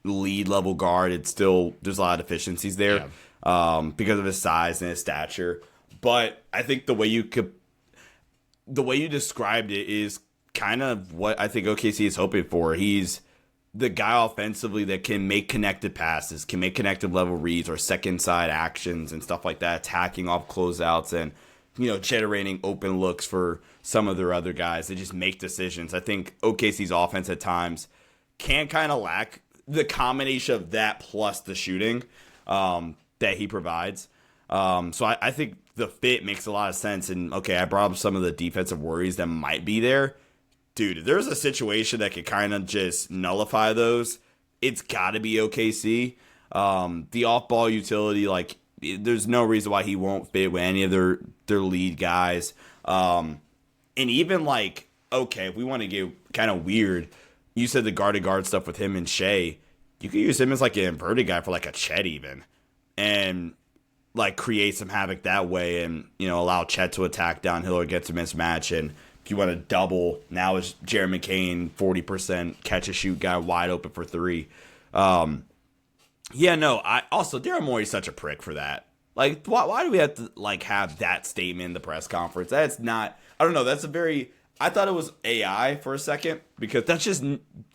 lead level guard, it's still, there's a lot of deficiencies there because of his size and his stature. But I think the way you described it is kind of what I think OKC is hoping for. He's the guy offensively that can make connected passes, can make connected level reads or second side actions and stuff like that, attacking off closeouts and, generating open looks for some of their other guys. They just make decisions. I think OKC's offense at times can kind of lack the combination of that plus the shooting that he provides. So I think the fit makes a lot of sense. And, okay, I brought up some of the defensive worries that might be there. Dude, if there's a situation that could kind of just nullify those, it's got to be OKC. The off-ball utility, like, there's no reason why he won't fit with any of their lead guys. And even, like, okay, if we want to get kind of weird, you said the guard-to-guard stuff with him and Shea. You could use him as, like, an inverted guy for, like, a Chet even. And, like, create some havoc that way and, allow Chet to attack downhill or get to mismatch. And if you want to double, now it's Jared McCain, 40% catch-and-shoot guy wide open for three. Daryl Morey's such a prick for that. Like, why do we have to, like, have that statement in the press conference? That's not, I don't know, that's a very, I thought it was AI for a second, because that's just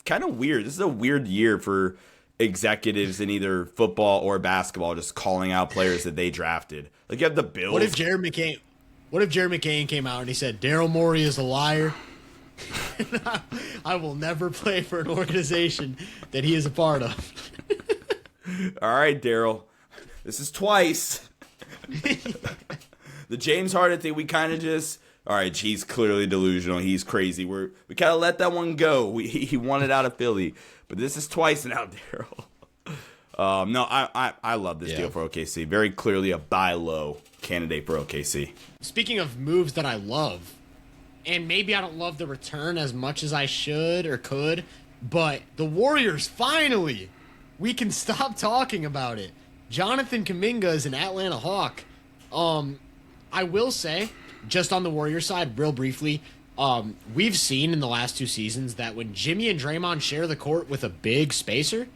kind of weird. This is a weird year for executives in either football or basketball just calling out players that they drafted. Like, you have the Bills. What if Jared McCain came out and he said, Daryl Morey is a liar? I will never play for an organization that he is a part of. All right, Daryl. This is twice. The James Harden thing, we kind of just, all right, he's clearly delusional. He's crazy. We kind of let that one go. He wanted out of Philly. But this is twice now, Daryl. No, I love this deal for OKC. Very clearly a buy low candidate for OKC. Speaking of moves that I love, and maybe I don't love the return as much as I should or could, but the Warriors, finally, we can stop talking about it. Jonathan Kuminga is an Atlanta Hawk. I will say, just on the Warriors side, real briefly, we've seen in the last two seasons that when Jimmy and Draymond share the court with a big spacer,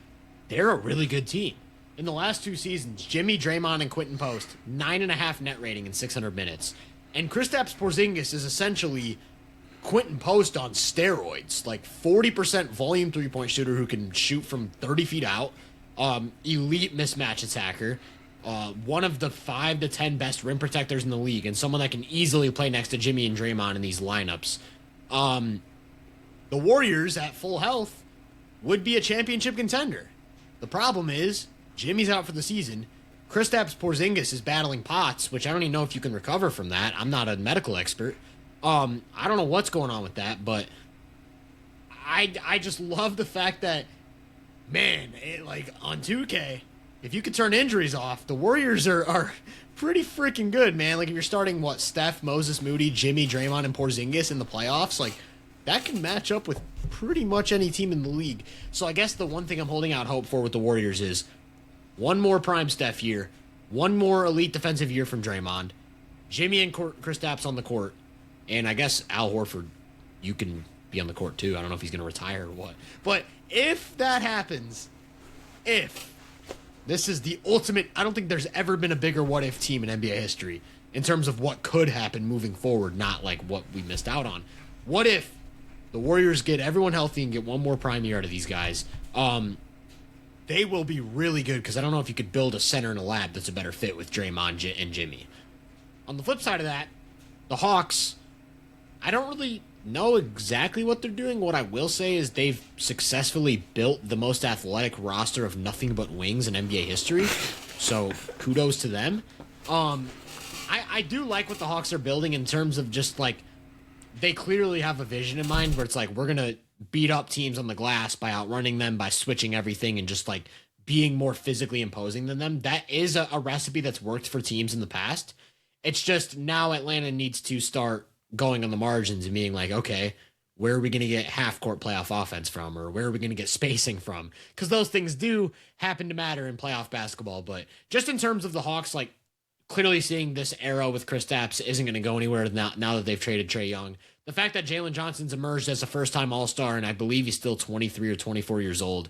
they're a really good team. In the last 2 seasons, Jimmy, Draymond, and Quentin Post, 9.5 net rating in 600 minutes. And Kristaps Porzingis is essentially Quentin Post on steroids, like 40% volume three-point shooter who can shoot from 30 feet out, elite mismatch attacker, one of the 5 to 10 best rim protectors in the league, and someone that can easily play next to Jimmy and Draymond in these lineups. The Warriors, at full health, would be a championship contender. The problem is, Jimmy's out for the season. Kristaps Porzingis is battling POTS, which I don't even know if you can recover from that. I'm not a medical expert. I don't know what's going on with that, but I just love the fact that, man, like on 2K, if you could turn injuries off, the Warriors are pretty freaking good, man. Like if you're starting, Steph, Moses Moody, Jimmy, Draymond, and Porzingis in the playoffs, like that can match up with pretty much any team in the league. So I guess the one thing I'm holding out hope for with the Warriors is one more prime Steph year, one more elite defensive year from Draymond, Jimmy and Kristaps on the court, and I guess Al Horford, you can be on the court too. I don't know if he's going to retire or what. But if that happens, this is the ultimate, I don't think there's ever been a bigger what-if team in NBA history in terms of what could happen moving forward, not like what we missed out on. What if the Warriors get everyone healthy and get one more prime year out of these guys? They will be really good because I don't know if you could build a center in a lab that's a better fit with Draymond and Jimmy. On the flip side of that, the Hawks, I don't really know exactly what they're doing. What I will say is they've successfully built the most athletic roster of nothing but wings in NBA history. So kudos to them. I do like what the Hawks are building in terms of just like, they clearly have a vision in mind where it's like, we're going to beat up teams on the glass by outrunning them, by switching everything and just like being more physically imposing than them. That is a recipe that's worked for teams in the past. It's just now Atlanta needs to start going on the margins and being like, okay, where are we going to get half-court playoff offense from? Or where are we going to get spacing from? Because those things do happen to matter in playoff basketball. But just in terms of the Hawks, like clearly seeing this era with Kristaps isn't going to go anywhere now that they've traded Trae Young. The fact that Jalen Johnson's emerged as a first-time All-Star, and I believe he's still 23 or 24 years old,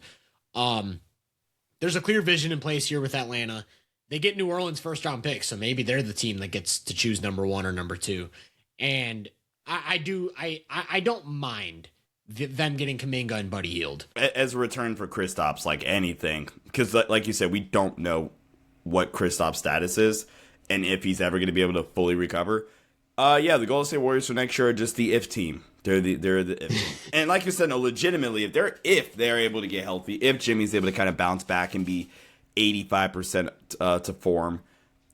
there's a clear vision in place here with Atlanta. They get New Orleans first-round picks, so maybe they're the team that gets to choose number 1 or number 2. And I don't mind them getting Kuminga and Buddy Hield as a return for Kristaps, like anything, because like you said, we don't know what Kristaps' status is and if he's ever going to be able to fully recover. Yeah, the Golden State Warriors for next year are just the if team. They're the if team. And like you said, no, legitimately, if they're able to get healthy, if Jimmy's able to kind of bounce back and be 85% to form,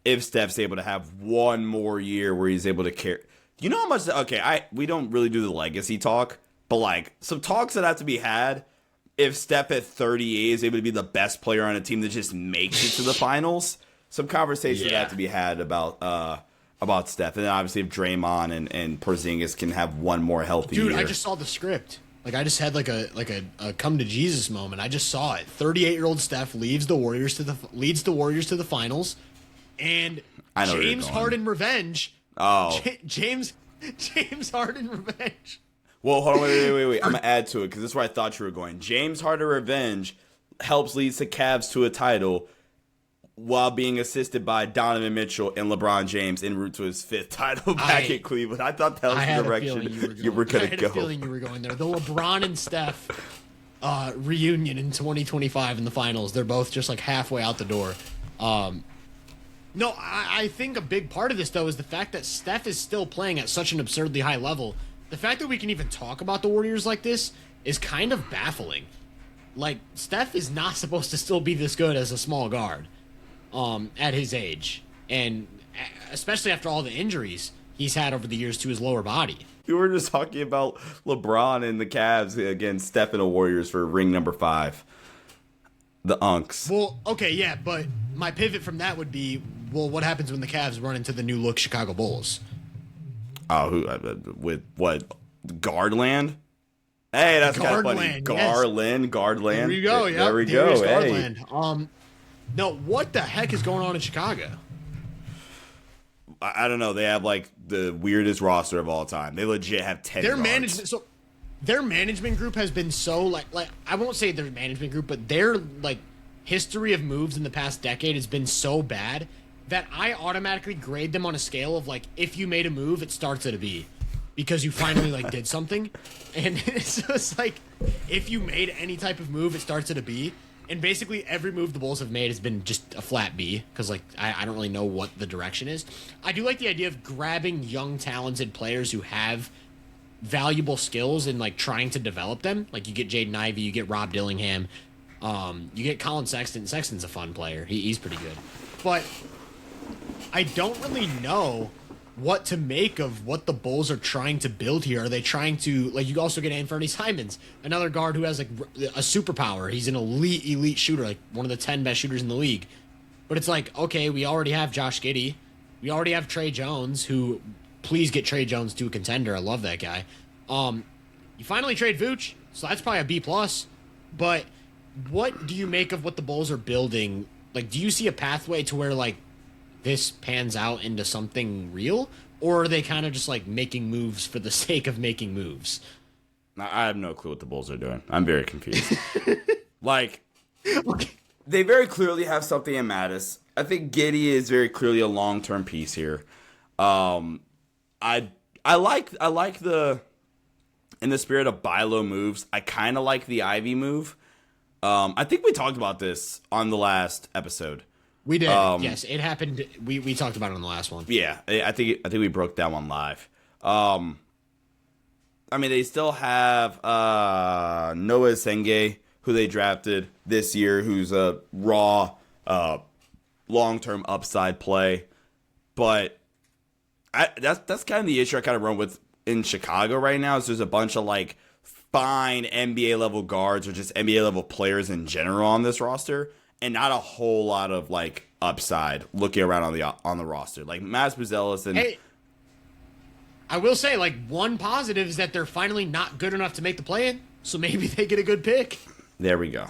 if Steph's able to have one more year where he's able to carry. You know how much? Okay, we don't really do the legacy talk, but like some talks that have to be had. If Steph at 38 is able to be the best player on a team that just makes it to the finals, some conversations have to be had about Steph, and then obviously if Draymond and Porzingis can have one more healthy year. Dude, I just saw the script. Like I just had like a come to Jesus moment. I just saw it. 38-year-old Steph leads the Warriors to the finals, and James Harden revenge. Oh, James Harden revenge. Well, hold on, wait. I'm gonna add to it because this is where I thought you were going. James Harden revenge helps lead the Cavs to a title while being assisted by Donovan Mitchell and LeBron James en route to his 5th title back at Cleveland. I thought that was the direction you were going to go. I had a feeling you were going there. The LeBron and Steph reunion in 2025 in the finals. They're both just like halfway out the door. No, I think a big part of this, though, is the fact that Steph is still playing at such an absurdly high level. The fact that we can even talk about the Warriors like this is kind of baffling. Like, Steph is not supposed to still be this good as a small guard at his age. And especially after all the injuries he's had over the years to his lower body. We were just talking about LeBron and the Cavs against Steph and the Warriors for ring number 5. The Unks. Well, okay, yeah, but my pivot from that would be, well, what happens when the Cavs run into the new look Chicago Bulls? Oh, with what? Guardland? Hey, that's kind of funny. Guardland. There you go, yeah. There we go. Hey. Guardland. No, what the heck is going on in Chicago? I don't know. They have like the weirdest roster of all time. They legit have 10 guards. Their management group has been so like I won't say their management group, but their like history of moves in the past decade has been so bad that I automatically grade them on a scale of like, if you made a move, it starts at a B because you finally like did something. And so it's like, if you made any type of move, it starts at a B. And basically every move the Bulls have made has been just a flat B because like I don't really know what the direction is. I do like the idea of grabbing young, talented players who have valuable skills and like trying to develop them. Like you get Jaden Ivey, you get Rob Dillingham, you get Colin Sexton. Sexton's a fun player. He's pretty good. But I don't really know what to make of what the Bulls are trying to build here. Are they trying to, like, you also get Anthony Simons, another guard who has like a superpower. He's an elite shooter, like one of the 10 best shooters in the league. But it's like, okay, we already have Josh Giddey. We already have Trey Jones, who, please get Trey Jones to a contender. I love that guy. You finally trade Vooch, so that's probably a B+. But what do you make of what the Bulls are building? Like, do you see a pathway to where, like, this pans out into something real? Or are they kind of just, like, making moves for the sake of making moves? I have no clue what the Bulls are doing. I'm very confused. Like, they very clearly have something in Mattis. I think Giddey is very clearly a long-term piece here. I like the, in the spirit of buy low moves, I kind of like the Ivy move. I think we talked about this on the last episode. We did. Yes, it happened. We talked about it on the last one. Yeah, I think we broke that one live. I mean, they still have Noah Senge, who they drafted this year, who's a raw, long-term upside play. But that's kind of the issue I kind of run with in Chicago right now. Is there's a bunch of like fine NBA level guards or just NBA level players in general on this roster, and not a whole lot of like upside looking around on the roster. Like Mats Buzelis and hey, I will say, like, one positive is that they're finally not good enough to make the play-in, so maybe they get a good pick. There we go.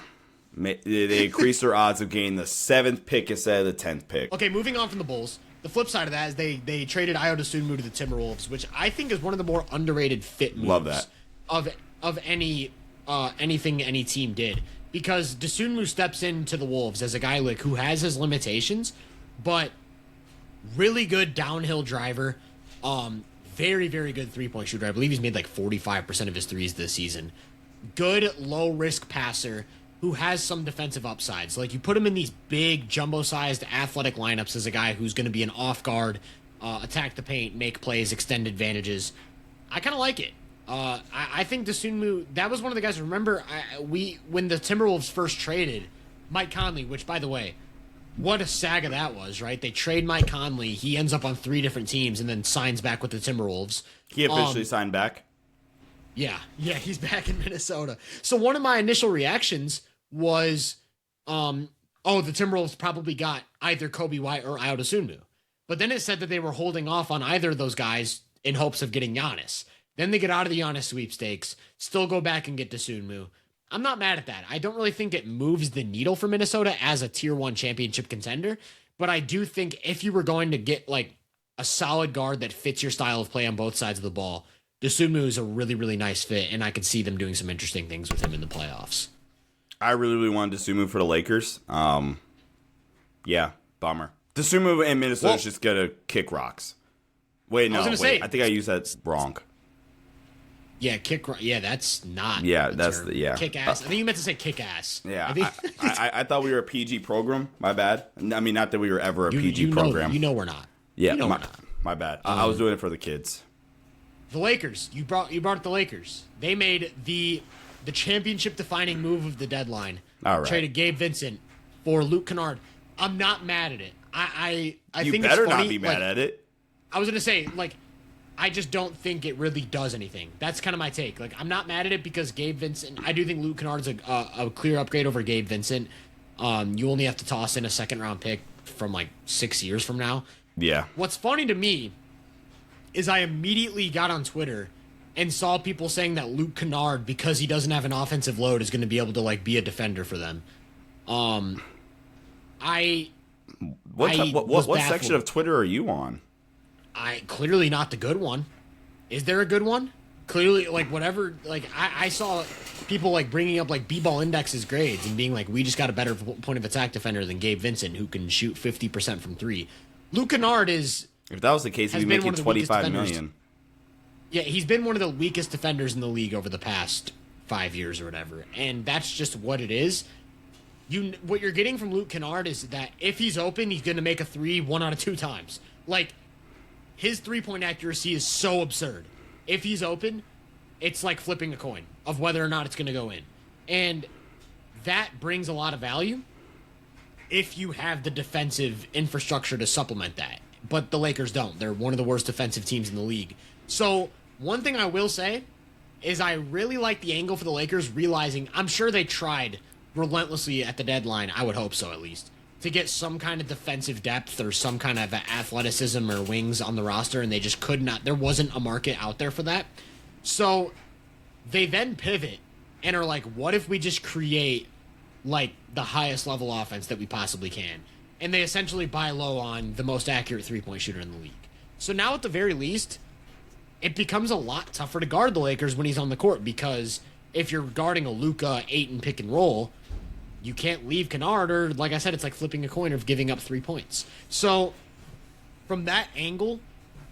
They increase their odds of getting the 7th pick instead of the 10th pick. Okay, moving on from the Bulls. The flip side of that is they traded Ayo Dosunmu to the Timberwolves, which I think is one of the more underrated fit moves. Love that. Of anything any team did. Because Dosunmu steps into the Wolves as a guy like who has his limitations, but really good downhill driver. Very, very good three-point shooter. I believe he's made like 45% of his threes this season. Good low-risk passer who has some defensive upsides. Like, you put him in these big, jumbo-sized, athletic lineups as a guy who's going to be an off-guard, attack the paint, make plays, extend advantages. I kind of like it. I think Dosunmu, that was one of the guys, remember, when the Timberwolves first traded Mike Conley, which, by the way, what a saga that was, right? They trade Mike Conley. He ends up on 3 different teams and then signs back with the Timberwolves. He officially signed back? Yeah, he's back in Minnesota. So one of my initial reactions was, the Timberwolves probably got either Kobe White or Ayo Dosunmu. But then it said that they were holding off on either of those guys in hopes of getting Giannis. Then they get out of the Giannis sweepstakes, still go back and get Dosunmu. I'm not mad at that. I don't really think it moves the needle for Minnesota as a tier 1 championship contender, but I do think if you were going to get like a solid guard that fits your style of play on both sides of the ball, Dosunmu is a really, really nice fit, and I could see them doing some interesting things with him in the playoffs. I really, really wanted Dosunmu for the Lakers. Yeah, bummer. Dosunmu and Minnesota's just gonna kick rocks. Wait, no, I think I used that wrong. Yeah, that's not. Yeah, that's the kick ass. I think you meant to say kick ass. Yeah, I thought we were a PG program. My bad. I mean, not that we were ever a PG program. We're not. Yeah, my bad. I was doing it for the kids. The Lakers. You brought up the Lakers. They made the championship defining move of the deadline. All right. Traded Gabe Vincent for Luke Kennard. I'm not mad at it. I you think better it's funny. Not be mad at it. I was gonna say, like, I just don't think it really does anything. That's kind of my take. Like, I'm not mad at it because Gabe Vincent, I do think Luke Kennard's a clear upgrade over Gabe Vincent. You only have to toss in a 2nd-round pick from like 6 years from now. Yeah. What's funny to me is I immediately got on Twitter and saw people saying that Luke Kennard, because he doesn't have an offensive load, is going to be able to like be a defender for them. What baffled. section of Twitter are you on? Clearly not the good one. Is there a good one? Clearly, like, whatever. Like, I saw people like bringing up like B-ball index's grades and being like, we just got a better point of attack defender than Gabe Vincent, who can shoot 50% from three. Luke Kennard is. If that was the case, he'd be making $25 million. Yeah, he's been one of the weakest defenders in the league over the past 5 years or whatever, and that's just what it is. What you're getting from Luke Kennard is that if he's open, he's going to make a three 1 out of 2 times. Like, his three-point accuracy is so absurd. If he's open, it's like flipping a coin of whether or not it's going to go in. And that brings a lot of value if you have the defensive infrastructure to supplement that. But the Lakers don't. They're one of the worst defensive teams in the league. So one thing I will say is I really like the angle for the Lakers, realizing I'm sure they tried relentlessly at the deadline, I would hope so at least, to get some kind of defensive depth or some kind of athleticism or wings on the roster, and they just could not. There wasn't a market out there for that. So they then pivot and are like, what if we just create like the highest level offense that we possibly can? And they essentially buy low on the most accurate three-point shooter in the league. So now at the very least, it becomes a lot tougher to guard the Lakers when he's on the court, because if you're guarding a Luka Ayton pick and roll, you can't leave Kennard, or like I said, it's like flipping a coin of giving up 3 points. So from that angle,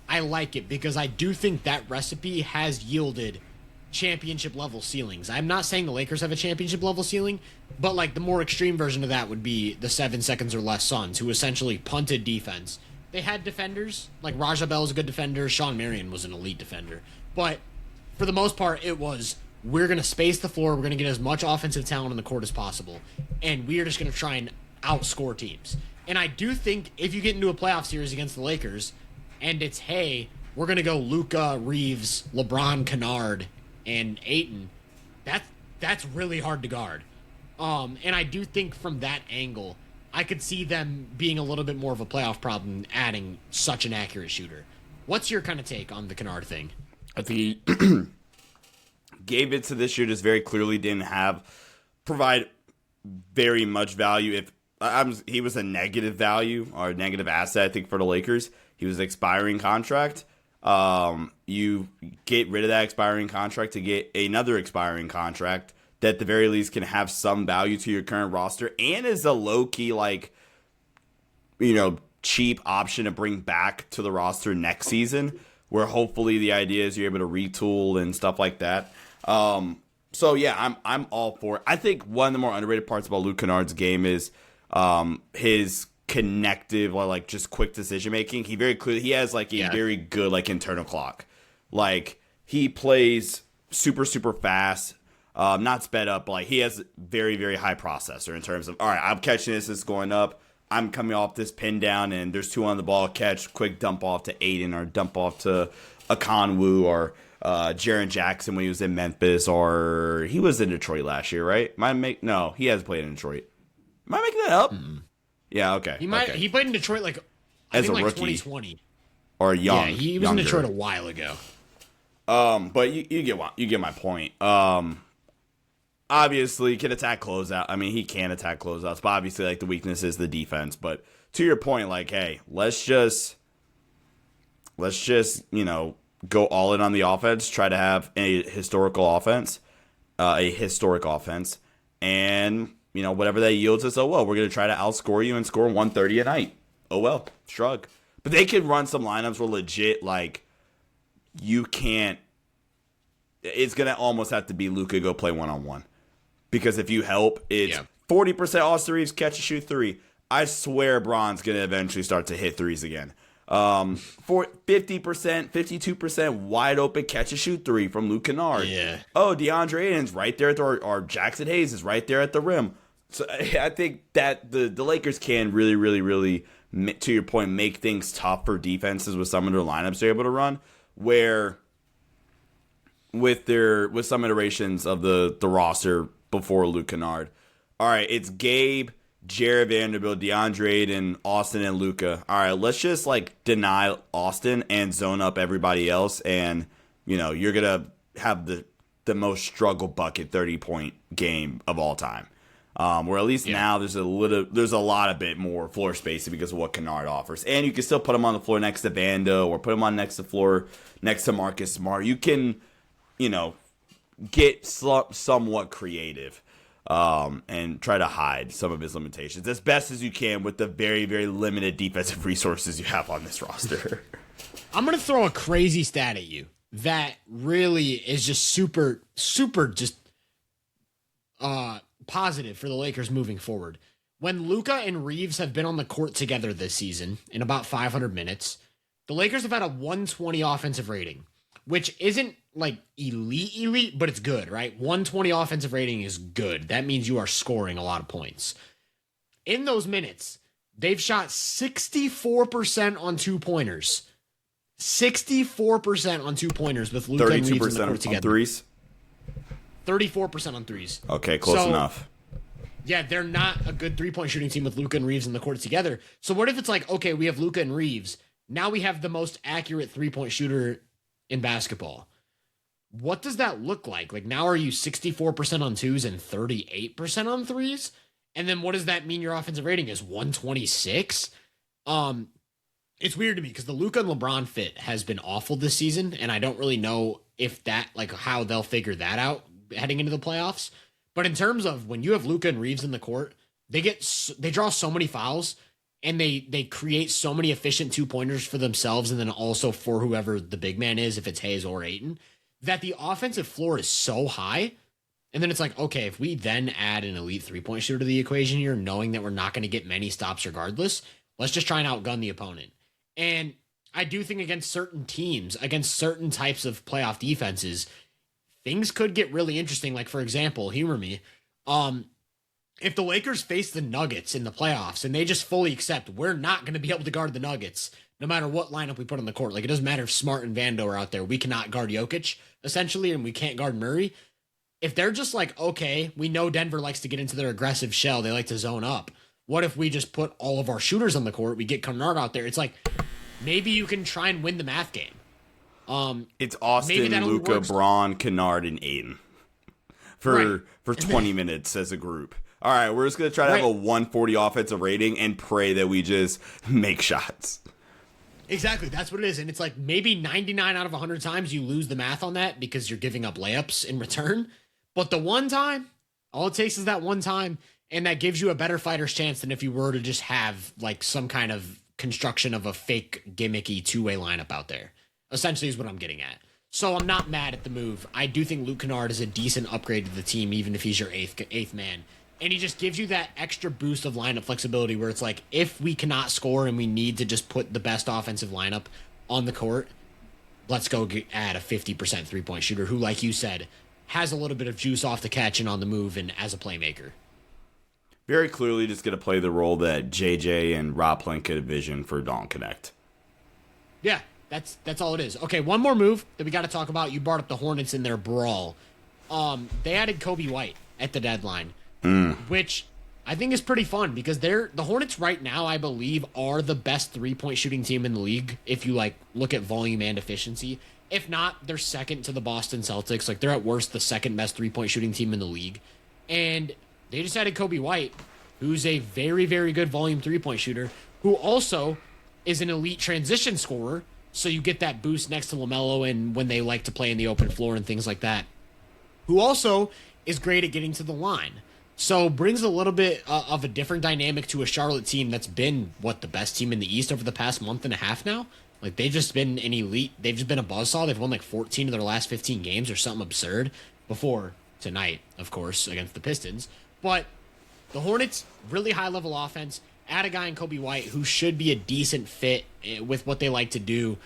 I like it because I do think that recipe has yielded championship level ceilings. I'm not saying the Lakers have a championship level ceiling, but like the more extreme version of that would be the 7 seconds or less Suns, who essentially punted defense. They had defenders, like Raja Bell was a good defender, Sean Marion was an elite defender, but for the most part it was, we're going to space the floor, we're going to get as much offensive talent on the court as possible, and we're just going to try and outscore teams. And I do think if you get into a playoff series against the Lakers, and it's, hey, we're going to go Luka, Reeves, LeBron, Kennard, and Ayton, that's really hard to guard. And I do think from that angle, I could see them being a little bit more of a playoff problem adding such an accurate shooter. What's your kind of take on the Kennard thing? I think he gave it to this year, just very clearly didn't provide very much value. If he was a negative value or a negative asset, I think, for the Lakers. He was an expiring contract. You get rid of that expiring contract to get another expiring contract that at the very least can have some value to your current roster and is a low-key, like, cheap option to bring back to the roster next season, where hopefully the idea is you're able to retool and stuff like that. So yeah, I'm all for it. I think one of the more underrated parts about Luke Kennard's game is his connective, or like just quick decision making. He has like a very good like internal clock. Like he plays super fast, not sped up. Like he has very, very high processor in terms of, all right, I'm catching this, it's going up. I'm coming off this pin down and there's 2 on the ball, catch, quick dump off to Aiden or dump off to Akonwu or Jaren Jackson when he was in Memphis, or he was in Detroit last year, right? No, he hasn't played in Detroit. Am I making that up? Mm-hmm. Yeah, okay. He played in Detroit like as a rookie, 2020 or young. Yeah, he was in Detroit a while ago. But you get my point. Obviously, can attack closeout. I mean, he can attack closeouts, but obviously, like the weakness is the defense. But to your point, like, hey, let's just go all in on the offense. Try to have a historic offense, and whatever that yields us. Oh well, we're gonna try to outscore you and score 130 a night. Oh well, shrug. But they could run some lineups where legit, like, you can't. It's gonna almost have to be Luka go play 1-on-1. Because if you help, it's 40% Austin Reeves catch and shoot 3. I swear Bron's going to eventually start to hit threes again. For 50%, 52% wide open catch and shoot 3 from Luke Kennard. Yeah. Oh, DeAndre Ayton's right there or Jackson Hayes is right there at the rim. So I think that the Lakers can really, really, really, to your point, make things tough for defenses with some of their lineups they're able to run, where with some iterations of the roster before Luke Kennard. All right, it's Gabe, Jared Vanderbilt, DeAndre Ayton, Austin, and Luka. All right, let's just like deny Austin and zone up everybody else, and you're gonna have the most struggle bucket 30-point game of all time. Where at least now there's a lot of bit more floor spacing because of what Kennard offers, and you can still put him on the floor next to Vando or put him on next to Marcus Smart. You can, get somewhat creative and try to hide some of his limitations as best as you can with the very, very limited defensive resources you have on this roster. I'm going to throw a crazy stat at you that really is just super just positive for the Lakers moving forward. When Luka and Reeves have been on the court together this season in about 500 minutes, the Lakers have had a 120 offensive rating, which isn't like elite, but it's good, right? 120 offensive rating is good. That means you are scoring a lot of points. In those minutes, they've shot 64% on two-pointers. 64% on two-pointers with Luka and Reeves in the court together. 32% on threes? 34% on threes. Okay, close enough. Yeah, they're not a good three-point shooting team with Luka and Reeves in the court together. So what if it's like, okay, we have Luka and Reeves. Now we have the most accurate three-point shooter in basketball. What does that look like? Like, now are you 64% on twos and 38% on threes? And then what does that mean your offensive rating is? 126? It's weird to me because the Luka and LeBron fit has been awful this season, and I don't really know if that, like, how they'll figure that out heading into the playoffs. But in terms of when you have Luka and Reeves in the court, they draw so many fouls, and they create so many efficient two-pointers for themselves and then also for whoever the big man is, if it's Hayes or Ayton, that the offensive floor is so high. And then it's like, okay, if we then add an elite three-point shooter to the equation here, knowing that we're not going to get many stops regardless, let's just try and outgun the opponent. And I do think against certain teams, against certain types of playoff defenses, things could get really interesting. Like, for example, humor me, if the Lakers face the Nuggets in the playoffs and they just fully accept we're not going to be able to guard the Nuggets no matter what lineup we put on the court, like, it doesn't matter if Smart and Vando are out there, we cannot guard Jokic, essentially, and we can't guard Murray. If they're just like, okay, we know Denver likes to get into their aggressive shell, they like to zone up. What if we just put all of our shooters on the court, we get Kennard out there? It's like, maybe you can try and win the math game. It's Austin, Luka, Braun, Kennard, and Ayton for 20 minutes as a group. All right, we're just going to try to have a 140 offensive rating and pray that we just make shots. Exactly, that's what it is. And it's like maybe 99 out of 100 times you lose the math on that because you're giving up layups in return. But the one time, all it takes is that one time, and that gives you a better fighter's chance than if you were to just have like some kind of construction of a fake gimmicky two-way lineup out there. Essentially is what I'm getting at. So I'm not mad at the move. I do think Luke Kennard is a decent upgrade to the team, even if he's your eighth man. And he just gives you that extra boost of lineup flexibility where it's like, if we cannot score and we need to just put the best offensive lineup on the court, let's go add a 50% three-point shooter who, like you said, has a little bit of juice off the catch and on the move and as a playmaker. Very clearly just going to play the role that JJ and Rob Pelinka envisioned for Dawn Connect. Yeah, that's all it is. Okay, one more move that we got to talk about. You brought up the Hornets in their brawl. They added Kobe White at the deadline, which I think is pretty fun because the Hornets right now, I believe, are the best three-point shooting team in the league if you like look at volume and efficiency. If not, they're second to the Boston Celtics. Like, they're at worst the second best three-point shooting team in the league. And they just added Kobe White, who's a very, very good volume three-point shooter, who also is an elite transition scorer. So you get that boost next to LaMelo and when they like to play in the open floor and things like that. Who also is great at getting to the line. So brings a little bit of a different dynamic to a Charlotte team that's been, the best team in the East over the past month and a half now? Like, they've just been an elite. They've just been a buzzsaw. They've won like 14 of their last 15 games or something absurd before tonight, of course, against the Pistons. But the Hornets, really high-level offense, add a guy in Kobe White who should be a decent fit with what they like to do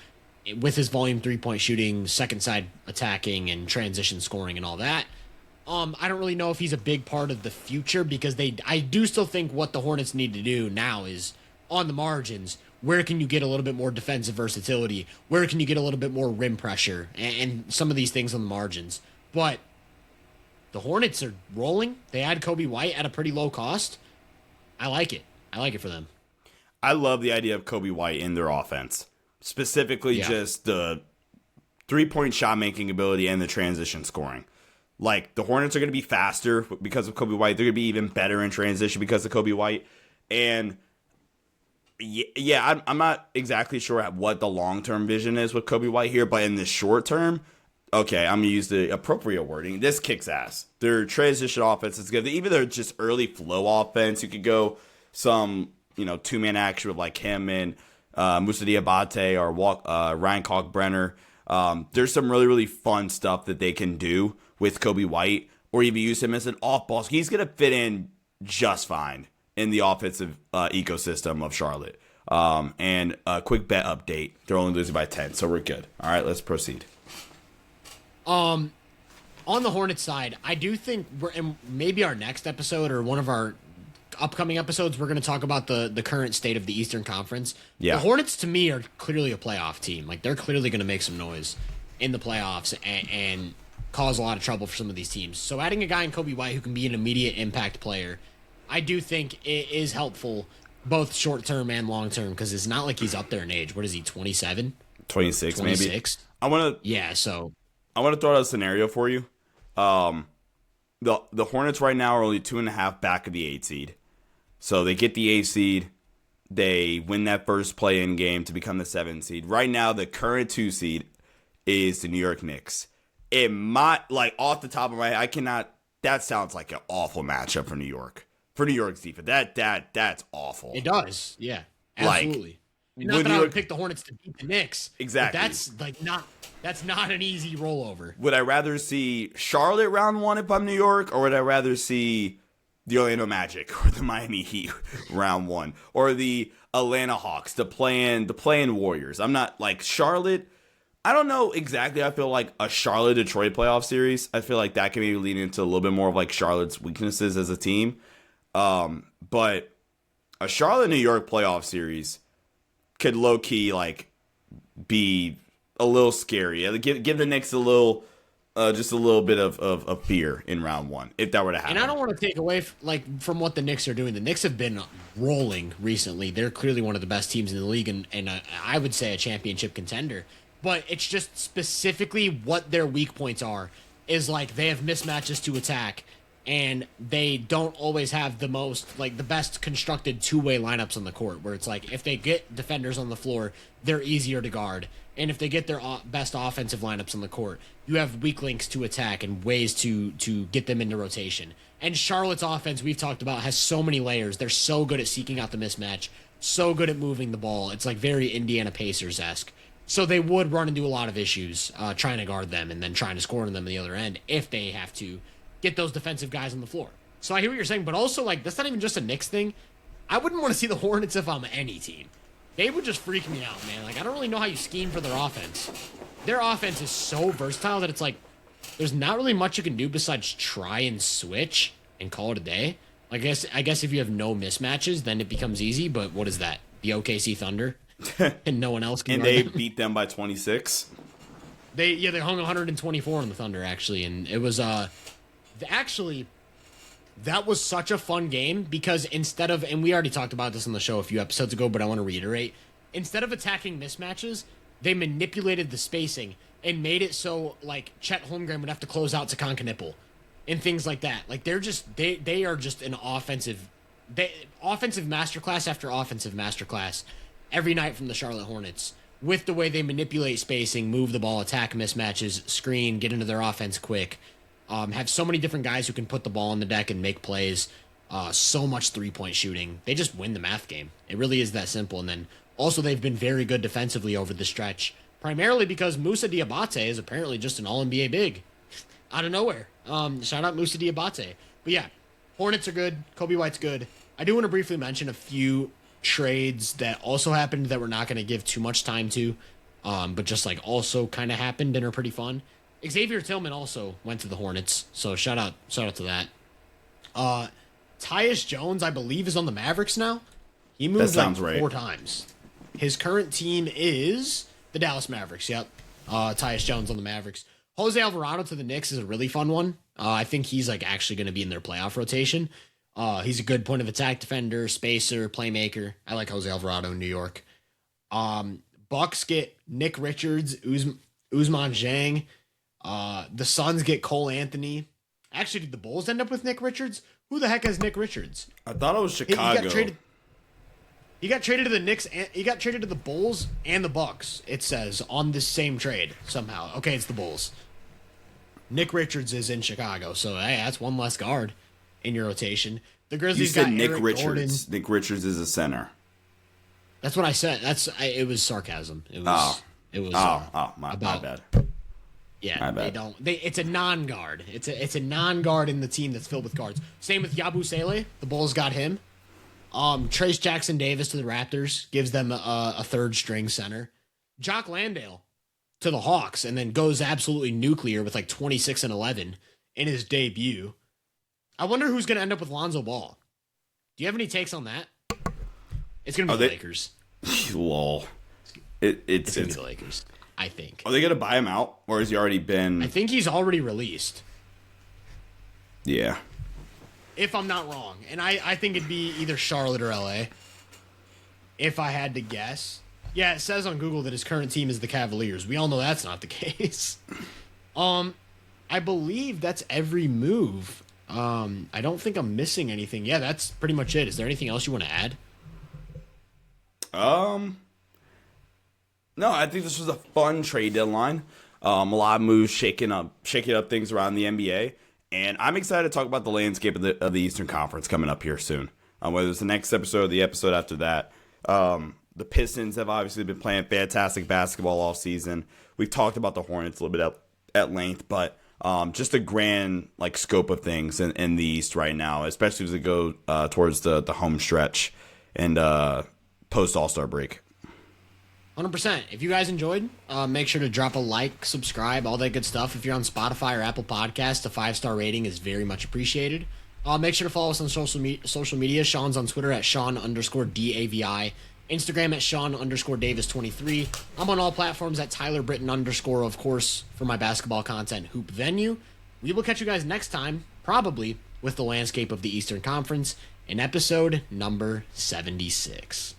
with his volume three-point shooting, second side attacking, and transition scoring and all that. I don't really know if he's a big part of the future because I do still think what the Hornets need to do now is on the margins. Where can you get a little bit more defensive versatility? Where can you get a little bit more rim pressure and some of these things on the margins? But the Hornets are rolling. They add Kobe White at a pretty low cost. I like it. I like it for them. I love the idea of Kobe White in their offense. Specifically just the three-point shot-making ability and the transition scoring. Like, the Hornets are going to be faster because of Kobe White. They're going to be even better in transition because of Kobe White. And, yeah, I'm not exactly sure what the long-term vision is with Kobe White here, but in the short term, okay, I'm going to use the appropriate wording. This kicks ass. Their transition offense is good. Even though just early flow offense, you could go some, two-man action with like him and Moussa Diabate or Ryan Kalkbrenner. There's some really, really fun stuff that they can do with Kobe White, or even use him as an off-ball. So he's going to fit in just fine in the offensive ecosystem of Charlotte. And a quick bet update. They're only losing by 10, so we're good. All right, let's proceed. On the Hornets side, I do think and maybe our next episode or one of our upcoming episodes, we're going to talk about the current state of the Eastern Conference. Yeah. The Hornets, to me, are clearly a playoff team. Like, they're clearly going to make some noise in the playoffs and cause a lot of trouble for some of these teams. So adding a guy in Kobe White who can be an immediate impact player, I do think it is helpful both short-term and long-term, because it's not like he's up there in age. What is he, 27? 26, maybe. 26? I want to throw out a scenario for you. The Hornets right now are only 2.5 back of the 8 seed. So they get the 8 seed. They win that first play-in game to become the 7 seed. Right now, the current 2 seed is the New York Knicks. It might, like, off the top of my head, I cannot. That sounds like an awful matchup for New York. For New York's defense, that's awful. It does, yeah, absolutely. Like, not that I would pick the Hornets to beat the Knicks. Exactly. That's not an easy rollover. Would I rather see Charlotte round 1 if I'm New York, or would I rather see the Orlando Magic or the Miami Heat round 1, or the Atlanta Hawks, the play-in Warriors? I'm not like Charlotte. I don't know exactly. I feel like a Charlotte-Detroit playoff series, I feel like that can maybe lead into a little bit more of like Charlotte's weaknesses as a team. But a Charlotte-New York playoff series could low-key like be a little scary. Give the Knicks a little, just a little bit of fear in round 1 if that were to happen. And I don't want to take away from what the Knicks are doing. The Knicks have been rolling recently. They're clearly one of the best teams in the league, and I would say a championship contender. But it's just specifically what their weak points are is like they have mismatches to attack, and they don't always have the best constructed two-way lineups on the court, where it's like if they get defenders on the floor, they're easier to guard. And if they get their best offensive lineups on the court, you have weak links to attack and ways to get them into rotation. And Charlotte's offense, we've talked about, has so many layers. They're so good at seeking out the mismatch, so good at moving the ball. It's like very Indiana Pacers-esque. So they would run into a lot of issues trying to guard them and then trying to score on them on the other end if they have to get those defensive guys on the floor. So I hear what you're saying, but also, like, that's not even just a Knicks thing. I wouldn't want to see the Hornets if I'm any team. They would just freak me out, man. Like, I don't really know how you scheme for their offense. Their offense is so versatile that it's like there's not really much you can do besides try and switch and call it a day. I guess if you have no mismatches, then it becomes easy, but what is that? The OKC Thunder? And no one else can. And they beat them by 26. They hung 124 on the Thunder, actually, and it was actually that was such a fun game because instead of, and we already talked about this on the show a few episodes ago, but I want to reiterate, instead of attacking mismatches, they manipulated the spacing and made it so like Chet Holmgren would have to close out to Nipple and things like that. Like they are just an offensive masterclass after offensive masterclass every night from the Charlotte Hornets with the way they manipulate spacing, move the ball, attack mismatches, screen, get into their offense quick. Have so many different guys who can put the ball on the deck and make plays. So much three-point shooting. They just win the math game. It really is that simple. And then also they've been very good defensively over the stretch, primarily because Moussa Diabate is apparently just an all-NBA big out of nowhere. Shout out Moussa Diabate. But yeah, Hornets are good. Kobe White's good. I do want to briefly mention a few trades that also happened that we're not going to give too much time to, but just like also kind of happened and are pretty fun. Xavier Tillman also went to the Hornets, so shout out to that. Tyus Jones, I believe, is on the Mavericks now. He moved like right. 4 times. His current team is the Dallas Mavericks. Yep. Tyus Jones on the Mavericks. Jose Alvarado to the Knicks is a really fun one. I think he's like actually going to be in their playoff rotation. He's a good point of attack defender, spacer, playmaker. I like Jose Alvarado in New York. Bucks get Nick Richards, Usman Zhang. The Suns get Cole Anthony. Actually, did the Bulls end up with Nick Richards? Who the heck has Nick Richards? I thought it was Chicago. He got traded to the Knicks. And he got traded to the Bulls and the Bucks. It says on this same trade somehow. Okay, it's the Bulls. Nick Richards is in Chicago, so hey, that's one less guard in your rotation. The You Grizzlies said got Nick Eric Richards. Gordon. Nick Richards is a center. That's what I said. It was sarcasm. It was. Oh. It was. My about, bad. Yeah, My bad. they don't. It's a non-guard. It's a non-guard in the team that's filled with guards. Same with Yabusele. The Bulls got him. Trace Jackson Davis to the Raptors gives them a third string center. Jock Landale to the Hawks and then goes absolutely nuclear with like 26 and 11 in his debut. I wonder who's going to end up with Lonzo Ball. Do you have any takes on that? It's going to be the Lakers. Lol. It's going to be the Lakers, I think. Are they going to buy him out, or has he already been? I think he's already released. Yeah. If I'm not wrong. And I think it'd be either Charlotte or LA. If I had to guess. Yeah, it says on Google that his current team is the Cavaliers. We all know that's not the case. I believe that's every move. I don't think I'm missing anything. Yeah, that's pretty much it. Is there anything else you want to add? No, I think this was a fun trade deadline. A lot of moves shaking up things around the NBA, and I'm excited to talk about the landscape of the Eastern Conference coming up here soon. Whether it's the next episode or the episode after that. The Pistons have obviously been playing fantastic basketball all season. We've talked about the Hornets a little bit at length, but just a grand scope of things in the East right now, especially as we go towards the home stretch and post All-Star break. 100%. If you guys enjoyed, make sure to drop a like, subscribe, all that good stuff. If you're on Spotify or Apple Podcasts, a 5-star rating is very much appreciated. Make sure to follow us on social media. Sean's on Twitter at Sean_DAVI. Instagram at Sean_Davis23. I'm on all platforms at Tyler Britton _ of course, for my basketball content, Hoop Venue. We will catch you guys next time, probably with the landscape of the Eastern Conference in episode number 76.